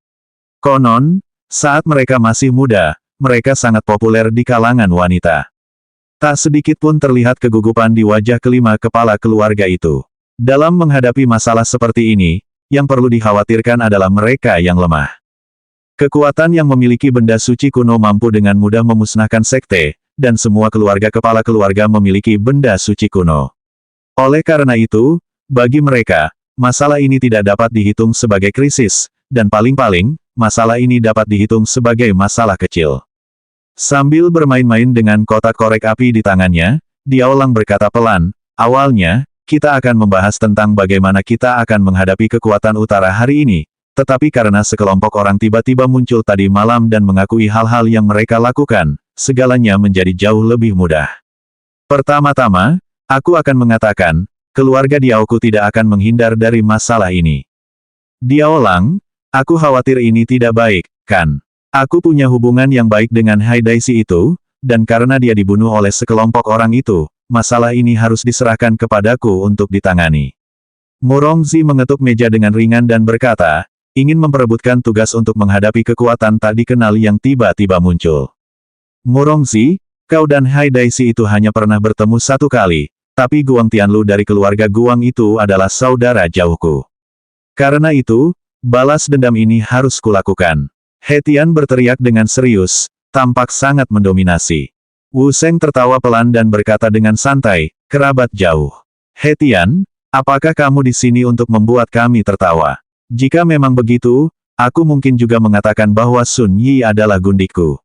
Konon, saat mereka masih muda, mereka sangat populer di kalangan wanita. Tak sedikit pun terlihat kegugupan di wajah kelima kepala keluarga itu. Dalam menghadapi masalah seperti ini, yang perlu dikhawatirkan adalah mereka yang lemah. Kekuatan yang memiliki benda suci kuno mampu dengan mudah memusnahkan sekte, dan semua keluarga kepala keluarga memiliki benda suci kuno. Oleh karena itu, bagi mereka, masalah ini tidak dapat dihitung sebagai krisis, dan paling-paling, masalah ini dapat dihitung sebagai masalah kecil. Sambil bermain-main dengan kotak korek api di tangannya, Diao Lang berkata pelan, awalnya, kita akan membahas tentang bagaimana kita akan menghadapi kekuatan utara hari ini, tetapi karena sekelompok orang tiba-tiba muncul tadi malam dan mengakui hal-hal yang mereka lakukan, segalanya menjadi jauh lebih mudah. Pertama-tama, aku akan mengatakan, keluarga Diaoku tidak akan menghindar dari masalah ini. Diao Lang, aku khawatir ini tidak baik, kan? Aku punya hubungan yang baik dengan Hai Daisy itu, dan karena dia dibunuh oleh sekelompok orang itu, masalah ini harus diserahkan kepadaku untuk ditangani. Murong Zi mengetuk meja dengan ringan dan berkata, ingin memperebutkan tugas untuk menghadapi kekuatan tak dikenal yang tiba-tiba muncul. Murong Zi, kau dan Hai Daisy itu hanya pernah bertemu satu kali, tapi Guang Tianlu dari keluarga Guang itu adalah saudara jauhku. Karena itu, balas dendam ini harus kulakukan. He Tian berteriak dengan serius, tampak sangat mendominasi. Wu Sheng tertawa pelan dan berkata dengan santai, kerabat jauh. He Tian, apakah kamu di sini untuk membuat kami tertawa? Jika memang begitu, aku mungkin juga mengatakan bahwa Sun Yi adalah gundikku.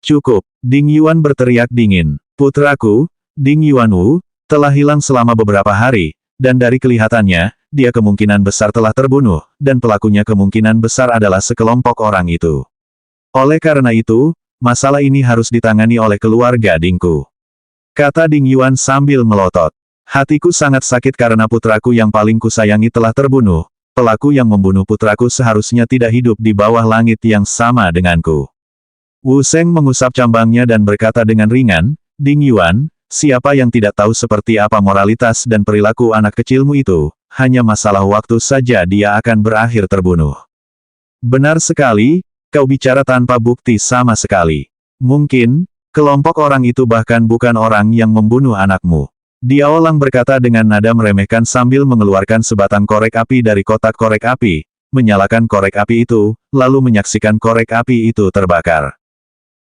Cukup, Ding Yuan berteriak dingin. Putraku, Ding Yuan Wu, telah hilang selama beberapa hari, dan dari kelihatannya, dia kemungkinan besar telah terbunuh, dan pelakunya kemungkinan besar adalah sekelompok orang itu. Oleh karena itu, masalah ini harus ditangani oleh keluarga Dingku. Kata Ding Yuan sambil melotot. Hatiku sangat sakit karena putraku yang paling kusayangi telah terbunuh. Pelaku yang membunuh putraku seharusnya tidak hidup di bawah langit yang sama denganku. Wu Sheng mengusap cambangnya dan berkata dengan ringan, Ding Yuan, siapa yang tidak tahu seperti apa moralitas dan perilaku anak kecilmu itu, hanya masalah waktu saja dia akan berakhir terbunuh. Benar sekali, kau bicara tanpa bukti sama sekali. Mungkin, kelompok orang itu bahkan bukan orang yang membunuh anakmu. Diaolang berkata dengan nada meremehkan sambil mengeluarkan sebatang korek api dari kotak korek api, menyalakan korek api itu, lalu menyaksikan korek api itu terbakar.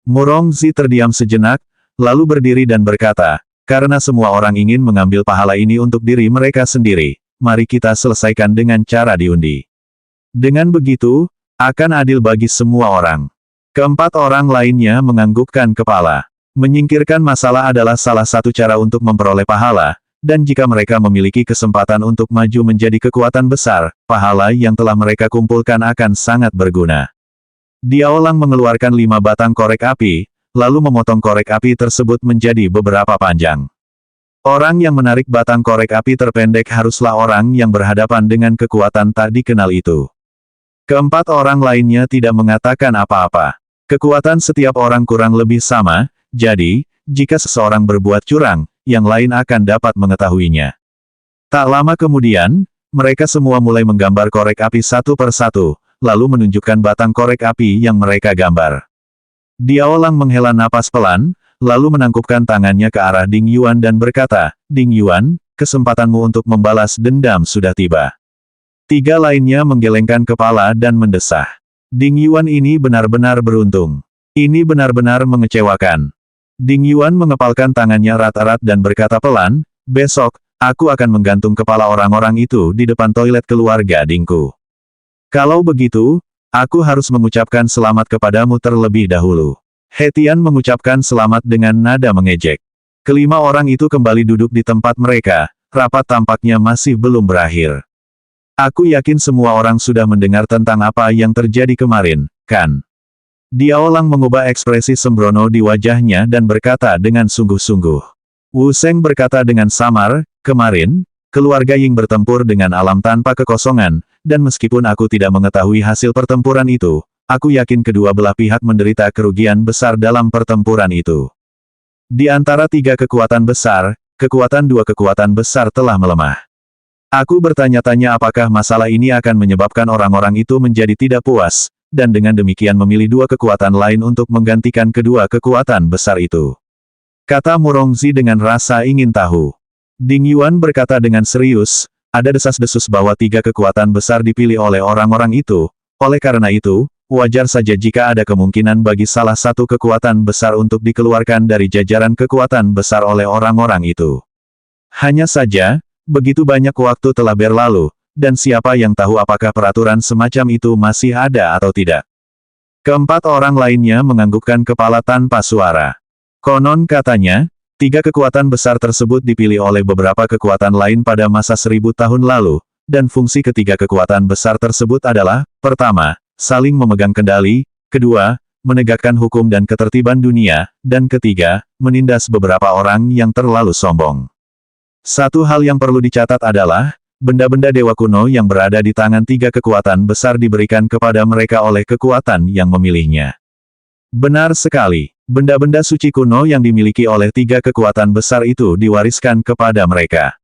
Murongzi terdiam sejenak, lalu berdiri dan berkata, karena semua orang ingin mengambil pahala ini untuk diri mereka sendiri, mari kita selesaikan dengan cara diundi. Dengan begitu, akan adil bagi semua orang. Keempat orang lainnya menganggukkan kepala. Menyingkirkan masalah adalah salah satu cara untuk memperoleh pahala, dan jika mereka memiliki kesempatan untuk maju menjadi kekuatan besar, pahala yang telah mereka kumpulkan akan sangat berguna. Diaolang mengeluarkan 5 batang korek api, lalu memotong korek api tersebut menjadi beberapa panjang. Orang yang menarik batang korek api terpendek haruslah orang yang berhadapan dengan kekuatan tak dikenal itu. Keempat orang lainnya tidak mengatakan apa-apa. Kekuatan setiap orang kurang lebih sama, jadi, jika seseorang berbuat curang, yang lain akan dapat mengetahuinya. Tak lama kemudian, mereka semua mulai menggambar korek api satu per satu, lalu menunjukkan batang korek api yang mereka gambar. Diaolang menghela napas pelan, lalu menangkupkan tangannya ke arah Ding Yuan dan berkata, Ding Yuan, kesempatanmu untuk membalas dendam sudah tiba. 3 lainnya menggelengkan kepala dan mendesah. Ding Yuan ini benar-benar beruntung. Ini benar-benar mengecewakan. Ding Yuan mengepalkan tangannya erat-erat dan berkata pelan, besok, aku akan menggantung kepala orang-orang itu di depan toilet keluarga Dingku. Kalau begitu, aku harus mengucapkan selamat kepadamu terlebih dahulu. He Tian mengucapkan selamat dengan nada mengejek. Kelima orang itu kembali duduk di tempat mereka, rapat tampaknya masih belum berakhir. Aku yakin semua orang sudah mendengar tentang apa yang terjadi kemarin, kan? Diaolang mengubah ekspresi sembrono di wajahnya dan berkata dengan sungguh-sungguh. Wu Sheng berkata dengan samar, kemarin, keluarga Ying bertempur dengan alam tanpa kekosongan, dan meskipun aku tidak mengetahui hasil pertempuran itu, aku yakin kedua belah pihak menderita kerugian besar dalam pertempuran itu. Di antara 3 kekuatan besar, kekuatan 2 kekuatan besar telah melemah. Aku bertanya-tanya apakah masalah ini akan menyebabkan orang-orang itu menjadi tidak puas, dan dengan demikian memilih 2 kekuatan lain untuk menggantikan kedua kekuatan besar itu. Kata Murongzi dengan rasa ingin tahu. Ding Yuan berkata dengan serius, ada desas-desus bahwa 3 kekuatan besar dipilih oleh orang-orang itu, oleh karena itu, wajar saja jika ada kemungkinan bagi salah satu kekuatan besar untuk dikeluarkan dari jajaran kekuatan besar oleh orang-orang itu. Hanya saja, begitu banyak waktu telah berlalu, dan siapa yang tahu apakah peraturan semacam itu masih ada atau tidak. Keempat orang lainnya menganggukkan kepala tanpa suara. Konon katanya, 3 kekuatan besar tersebut dipilih oleh beberapa kekuatan lain pada masa 1000 tahun lalu, dan fungsi ketiga kekuatan besar tersebut adalah, pertama, saling memegang kendali, kedua, menegakkan hukum dan ketertiban dunia, dan ketiga, menindas beberapa orang yang terlalu sombong. Satu hal yang perlu dicatat adalah, benda-benda dewa kuno yang berada di tangan 3 kekuatan besar diberikan kepada mereka oleh kekuatan yang memilihnya. Benar sekali, benda-benda suci kuno yang dimiliki oleh 3 kekuatan besar itu diwariskan kepada mereka.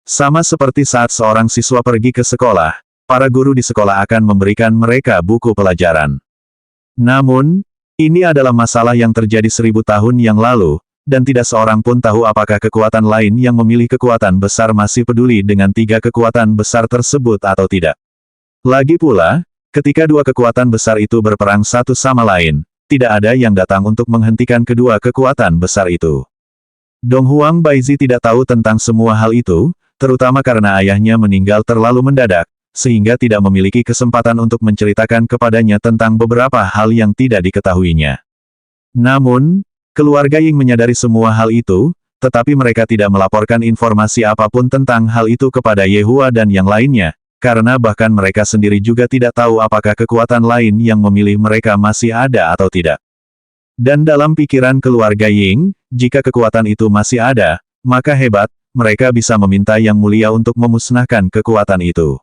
Sama seperti saat seorang siswa pergi ke sekolah, para guru di sekolah akan memberikan mereka buku pelajaran. Namun, ini adalah masalah yang terjadi 1000 tahun yang lalu, dan tidak seorang pun tahu apakah kekuatan lain yang memilih kekuatan besar masih peduli dengan 3 kekuatan besar tersebut atau tidak. Lagi pula, ketika 2 kekuatan besar itu berperang satu sama lain, tidak ada yang datang untuk menghentikan kedua kekuatan besar itu. Dong Huang Baizi tidak tahu tentang semua hal itu, terutama karena ayahnya meninggal terlalu mendadak, sehingga tidak memiliki kesempatan untuk menceritakan kepadanya tentang beberapa hal yang tidak diketahuinya. Namun, keluarga Ying menyadari semua hal itu, tetapi mereka tidak melaporkan informasi apapun tentang hal itu kepada Yehua dan yang lainnya, karena bahkan mereka sendiri juga tidak tahu apakah kekuatan lain yang memilih mereka masih ada atau tidak. Dan dalam pikiran keluarga Ying, jika kekuatan itu masih ada, maka hebat, mereka bisa meminta Yang Mulia untuk memusnahkan kekuatan itu.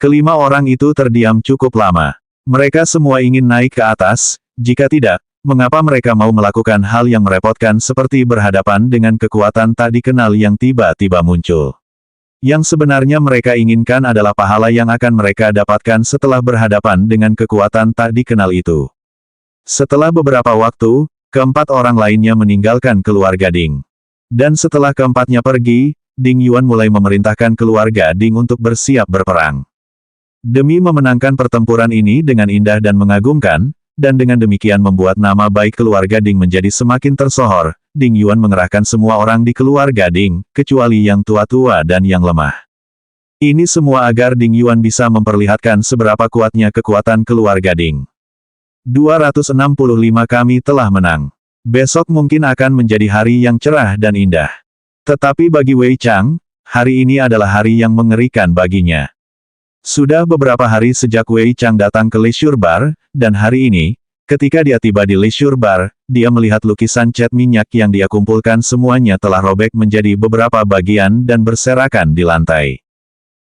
Kelima orang itu terdiam cukup lama. Mereka semua ingin naik ke atas, jika tidak, mengapa mereka mau melakukan hal yang merepotkan seperti berhadapan dengan kekuatan tak dikenal yang tiba-tiba muncul. Yang sebenarnya mereka inginkan adalah pahala yang akan mereka dapatkan setelah berhadapan dengan kekuatan tak dikenal itu. Setelah beberapa waktu, keempat orang lainnya meninggalkan keluarga Ding. Dan setelah keempatnya pergi, Ding Yuan mulai memerintahkan keluarga Ding untuk bersiap berperang. Demi memenangkan pertempuran ini dengan indah dan mengagumkan, dan dengan demikian membuat nama baik keluarga Ding menjadi semakin tersohor, Ding Yuan mengerahkan semua orang di keluarga Ding, kecuali yang tua-tua dan yang lemah. Ini semua agar Ding Yuan bisa memperlihatkan seberapa kuatnya kekuatan keluarga Ding. 265 kami telah menang. Besok mungkin akan menjadi hari yang cerah dan indah. Tetapi bagi Wei Chang, hari ini adalah hari yang mengerikan baginya. Sudah beberapa hari sejak Wei Chang datang ke Leisure Bar, dan hari ini, ketika dia tiba di Leisure Bar, dia melihat lukisan cat minyak yang dia kumpulkan semuanya telah robek menjadi beberapa bagian dan berserakan di lantai.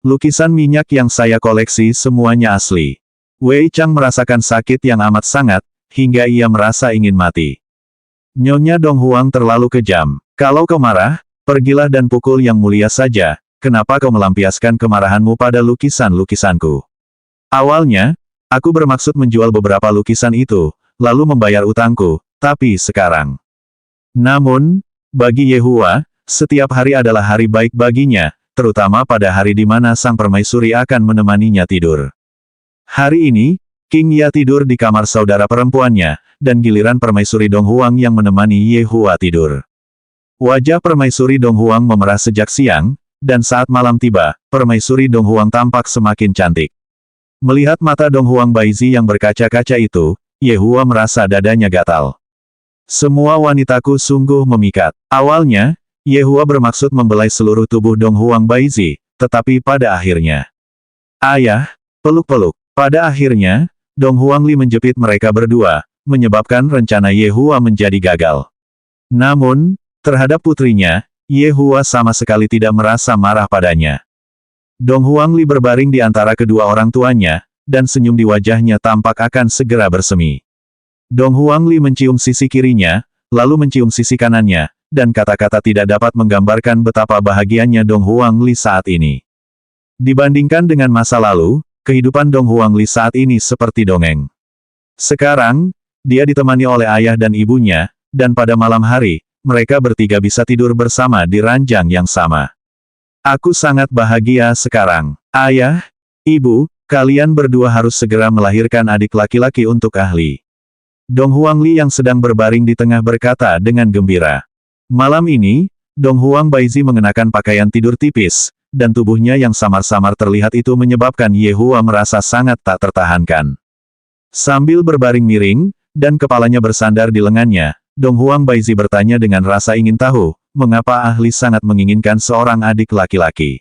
Lukisan minyak yang saya koleksi semuanya asli. Wei Chang merasakan sakit yang amat sangat, hingga ia merasa ingin mati. Nyonya Dong Huang terlalu kejam. Kalau kau marah, pergilah dan pukul yang mulia saja, kenapa kau melampiaskan kemarahanmu pada lukisan-lukisanku? Awalnya, aku bermaksud menjual beberapa lukisan itu, lalu membayar utangku, tapi sekarang. Namun, bagi Yehua, setiap hari adalah hari baik baginya, terutama pada hari di mana sang permaisuri akan menemaninya tidur. Hari ini, King Ya tidur di kamar saudara perempuannya, dan giliran permaisuri Dong Huang yang menemani Yehua tidur. Wajah permaisuri Dong Huang memerah sejak siang, dan saat malam tiba, permaisuri Dong Huang tampak semakin cantik. Melihat mata Dong Huang Baizi yang berkaca-kaca itu, Yehua merasa dadanya gatal. Semua wanitaku sungguh memikat. Awalnya, Yehua bermaksud membelai seluruh tubuh Dong Huang Baizi, tetapi pada akhirnya, ayah, peluk-peluk. Pada akhirnya, Dong Huang Li menjepit mereka berdua, menyebabkan rencana Yehua menjadi gagal. Namun, terhadap putrinya, Yehua sama sekali tidak merasa marah padanya. Dong Huang Li berbaring di antara kedua orang tuanya, dan senyum di wajahnya tampak akan segera bersemi. Dong Huang Li mencium sisi kirinya, lalu mencium sisi kanannya, dan kata-kata tidak dapat menggambarkan betapa bahagianya Dong Huang Li saat ini. Dibandingkan dengan masa lalu, kehidupan Dong Huang Li saat ini seperti dongeng. Sekarang, dia ditemani oleh ayah dan ibunya, dan pada malam hari, mereka bertiga bisa tidur bersama di ranjang yang sama. Aku sangat bahagia sekarang. Ayah, ibu, kalian berdua harus segera melahirkan adik laki-laki untuk ahli. Dong Huang Li yang sedang berbaring di tengah berkata dengan gembira. Malam ini, Dong Huang Baizi mengenakan pakaian tidur tipis, dan tubuhnya yang samar-samar terlihat itu menyebabkan Yehua merasa sangat tak tertahankan. Sambil berbaring miring, dan kepalanya bersandar di lengannya, Dong Huang Baizi bertanya dengan rasa ingin tahu, mengapa ahli sangat menginginkan seorang adik laki-laki.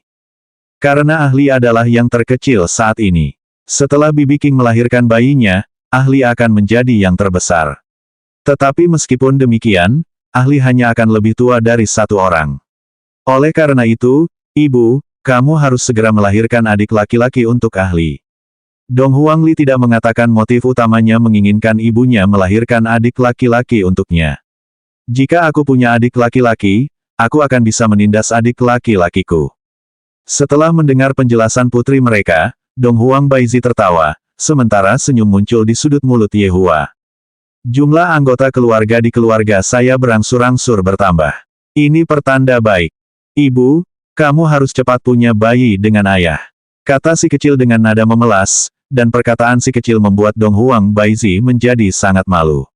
Karena ahli adalah yang terkecil saat ini. Setelah Bibi King melahirkan bayinya, ahli akan menjadi yang terbesar. Tetapi meskipun demikian, ahli hanya akan lebih tua dari satu orang. Oleh karena itu, Ibu, kamu harus segera melahirkan adik laki-laki untuk ahli. Dong Huang Li tidak mengatakan motif utamanya menginginkan ibunya melahirkan adik laki-laki untuknya. Jika aku punya adik laki-laki, aku akan bisa menindas adik laki-lakiku. Setelah mendengar penjelasan putri mereka, Dong Huang Baizi tertawa, sementara senyum muncul di sudut mulut Yehua. Jumlah anggota keluarga di keluarga saya berangsur-angsur bertambah. Ini pertanda baik. Ibu, kamu harus cepat punya bayi dengan ayah. Kata si kecil dengan nada memelas, dan perkataan si kecil membuat Dong Huang Baizi menjadi sangat malu.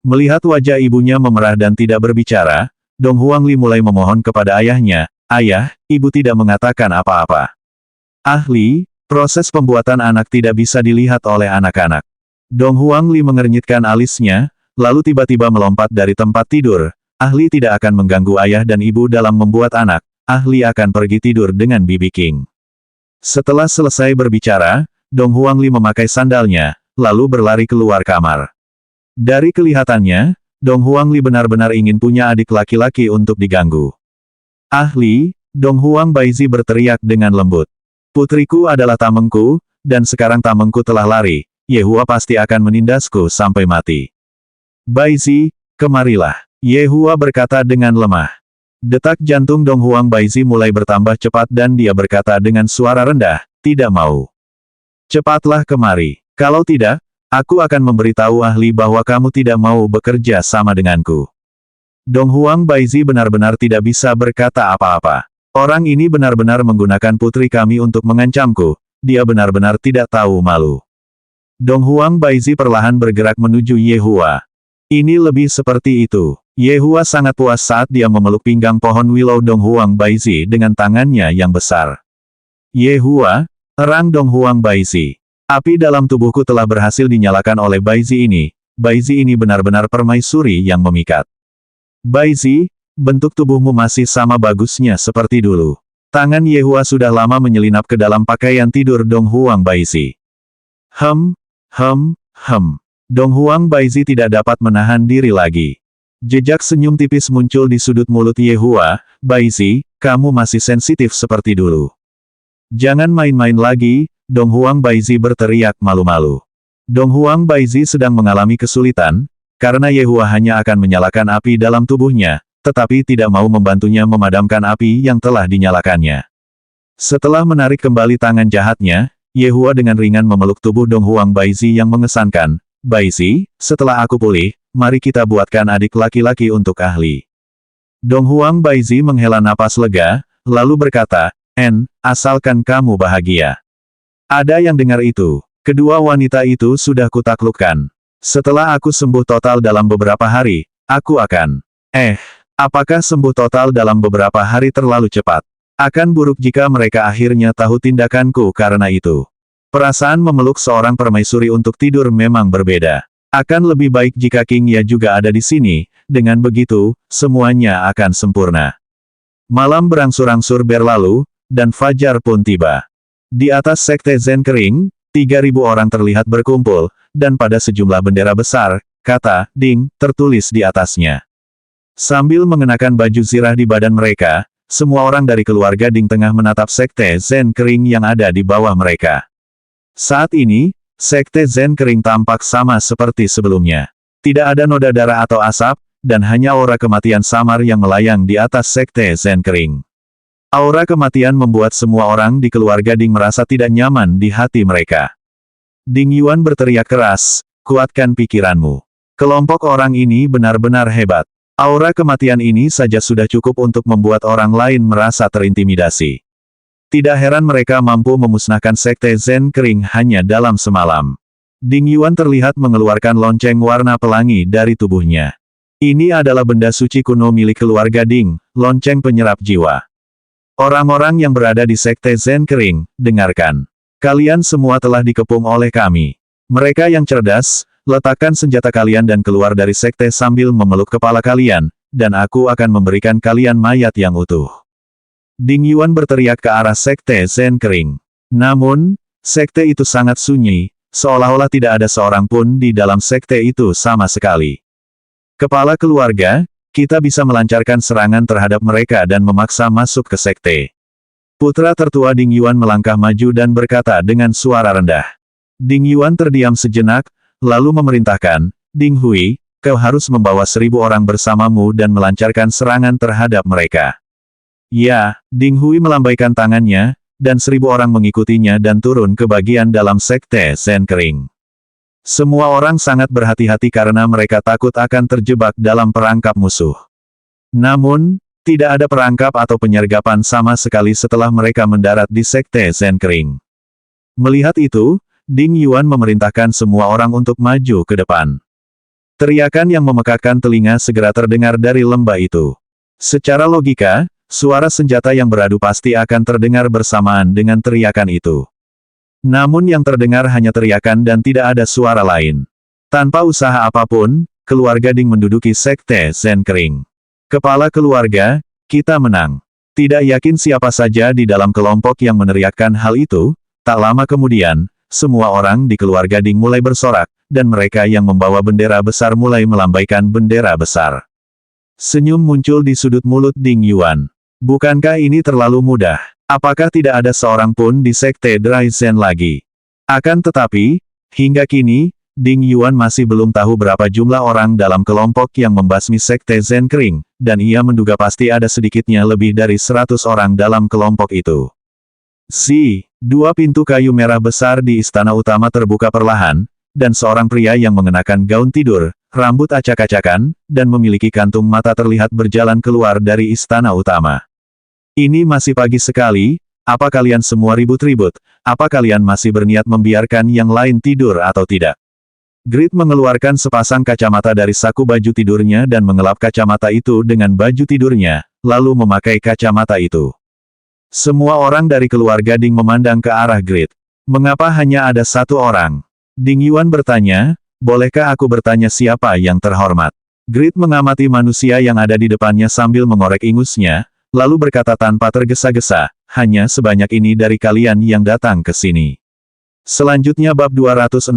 Melihat wajah ibunya memerah dan tidak berbicara, Dong Huang Li mulai memohon kepada ayahnya, ayah, ibu tidak mengatakan apa-apa. Ahli, proses pembuatan anak tidak bisa dilihat oleh anak-anak. Dong Huang Li mengernyitkan alisnya, lalu tiba-tiba melompat dari tempat tidur. Ahli tidak akan mengganggu ayah dan ibu dalam membuat anak. Ahli akan pergi tidur dengan Bibi King. Setelah selesai berbicara, Dong Huang Li memakai sandalnya, lalu berlari keluar kamar. Dari kelihatannya, Dong Huang Li benar-benar ingin punya adik laki-laki untuk diganggu. Ahli, Dong Huang Baizi berteriak dengan lembut. Putriku adalah tamengku, dan sekarang tamengku telah lari, Yehua pasti akan menindasku sampai mati. Baizi, kemarilah. Ye Hua berkata dengan lemah. Detak jantung Dong Huang Baizi mulai bertambah cepat dan dia berkata dengan suara rendah, tidak mau. Cepatlah kemari. Kalau tidak, aku akan memberitahu ahli bahwa kamu tidak mau bekerja sama denganku. Dong Huang Baizi benar-benar tidak bisa berkata apa-apa. Orang ini benar-benar menggunakan putri kami untuk mengancamku, dia benar-benar tidak tahu malu. Dong Huang Baizi perlahan bergerak menuju Ye Hua. Ini lebih seperti itu. Ye Hua sangat puas saat dia memeluk pinggang pohon Willow Dong Huang Baizi dengan tangannya yang besar. Ye Hua, erang Dong Huang Baizi. Api dalam tubuhku telah berhasil dinyalakan oleh Baizi ini. Baizi ini benar-benar permaisuri yang memikat. Baizi, bentuk tubuhmu masih sama bagusnya seperti dulu. Tangan Ye Hua sudah lama menyelinap ke dalam pakaian tidur Dong Huang Baizi. Dong Huang Baizi tidak dapat menahan diri lagi. Jejak senyum tipis muncul di sudut mulut Ye Hua. Baizi, kamu masih sensitif seperti dulu. Jangan main-main lagi, Dong Huang Baizi berteriak malu-malu. Dong Huang Baizi sedang mengalami kesulitan, karena Ye Hua hanya akan menyalakan api dalam tubuhnya, tetapi tidak mau membantunya memadamkan api yang telah dinyalakannya. Setelah menarik kembali tangan jahatnya, Ye Hua dengan ringan memeluk tubuh Dong Huang Baizi yang mengesankan. Baizi, setelah aku pulih, mari kita buatkan adik laki-laki untuk ahli. Dong Huang Baizi menghela napas lega, lalu berkata, asalkan kamu bahagia. Ada yang dengar itu. Kedua wanita itu sudah kutaklukkan. Setelah aku sembuh total dalam beberapa hari, aku akan... apakah sembuh total dalam beberapa hari terlalu cepat? Akan buruk jika mereka akhirnya tahu tindakanku karena itu. Perasaan memeluk seorang permaisuri untuk tidur memang berbeda. Akan lebih baik jika King Ya juga ada di sini, dengan begitu, semuanya akan sempurna. Malam berangsur-angsur berlalu, dan fajar pun tiba. Di atas sekte Zen Kering, 3.000 orang terlihat berkumpul, dan pada sejumlah bendera besar, kata, Ding, tertulis di atasnya. Sambil mengenakan baju zirah di badan mereka, semua orang dari keluarga Ding tengah menatap sekte Zen Kering yang ada di bawah mereka. Saat ini, sekte Zen Kering tampak sama seperti sebelumnya. Tidak ada noda darah atau asap, dan hanya aura kematian samar yang melayang di atas sekte Zen Kering. Aura kematian membuat semua orang di keluarga Ding merasa tidak nyaman di hati mereka. Ding Yuan berteriak keras, kuatkan pikiranmu. Kelompok orang ini benar-benar hebat. Aura kematian ini saja sudah cukup untuk membuat orang lain merasa terintimidasi. Tidak heran mereka mampu memusnahkan sekte Zen Kering hanya dalam semalam. Ding Yuan terlihat mengeluarkan lonceng warna pelangi dari tubuhnya. Ini adalah benda suci kuno milik keluarga Ding, lonceng penyerap jiwa. Orang-orang yang berada di sekte Zen Kering, dengarkan. Kalian semua telah dikepung oleh kami. Mereka yang cerdas, letakkan senjata kalian dan keluar dari sekte sambil memeluk kepala kalian, dan aku akan memberikan kalian mayat yang utuh. Ding Yuan berteriak ke arah sekte Zen Kering. Namun, sekte itu sangat sunyi, seolah-olah tidak ada seorang pun di dalam sekte itu sama sekali. Kepala keluarga, kita bisa melancarkan serangan terhadap mereka dan memaksa masuk ke sekte. Putra tertua Ding Yuan melangkah maju dan berkata dengan suara rendah. Ding Yuan terdiam sejenak, lalu memerintahkan, Ding Hui, kau harus membawa 1.000 orang bersamamu dan melancarkan serangan terhadap mereka. Ya, Ding Hui melambaikan tangannya, dan 1.000 orang mengikutinya dan turun ke bagian dalam sekte Zen Kering. Semua orang sangat berhati-hati karena mereka takut akan terjebak dalam perangkap musuh. Namun, tidak ada perangkap atau penyergapan sama sekali setelah mereka mendarat di sekte Zen Kering. Melihat itu, Ding Yuan memerintahkan semua orang untuk maju ke depan. Teriakan yang memekakkan telinga segera terdengar dari lembah itu. Secara logika, suara senjata yang beradu pasti akan terdengar bersamaan dengan teriakan itu. Namun yang terdengar hanya teriakan dan tidak ada suara lain. Tanpa usaha apapun, keluarga Ding menduduki sekte Zen Kering. Kepala keluarga, kita menang. Tidak yakin siapa saja di dalam kelompok yang meneriakkan hal itu, tak lama kemudian, semua orang di keluarga Ding mulai bersorak, dan mereka yang membawa bendera besar mulai melambaikan bendera besar. Senyum muncul di sudut mulut Ding Yuan. Bukankah ini terlalu mudah? Apakah tidak ada seorang pun di sekte Dry Zen lagi? Akan tetapi, hingga kini, Ding Yuan masih belum tahu berapa jumlah orang dalam kelompok yang membasmi Sekte Zen Kering, dan ia menduga pasti ada sedikitnya lebih dari 100 orang dalam kelompok itu. Dua pintu kayu merah besar di istana utama terbuka perlahan, dan seorang pria yang mengenakan gaun tidur, rambut acak-acakan, dan memiliki kantung mata terlihat berjalan keluar dari istana utama. Ini masih pagi sekali, apa kalian semua ribut-ribut? Apa kalian masih berniat membiarkan yang lain tidur atau tidak? Grid mengeluarkan sepasang kacamata dari saku baju tidurnya dan mengelap kacamata itu dengan baju tidurnya, lalu memakai kacamata itu. Semua orang dari keluarga Ding memandang ke arah Grid. Mengapa hanya ada satu orang? Ding Yuan bertanya, bolehkah aku bertanya siapa yang terhormat? Grid mengamati manusia yang ada di depannya sambil mengorek ingusnya, lalu berkata tanpa tergesa-gesa, hanya sebanyak ini dari kalian yang datang ke sini. Selanjutnya bab 266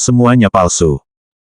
semuanya palsu.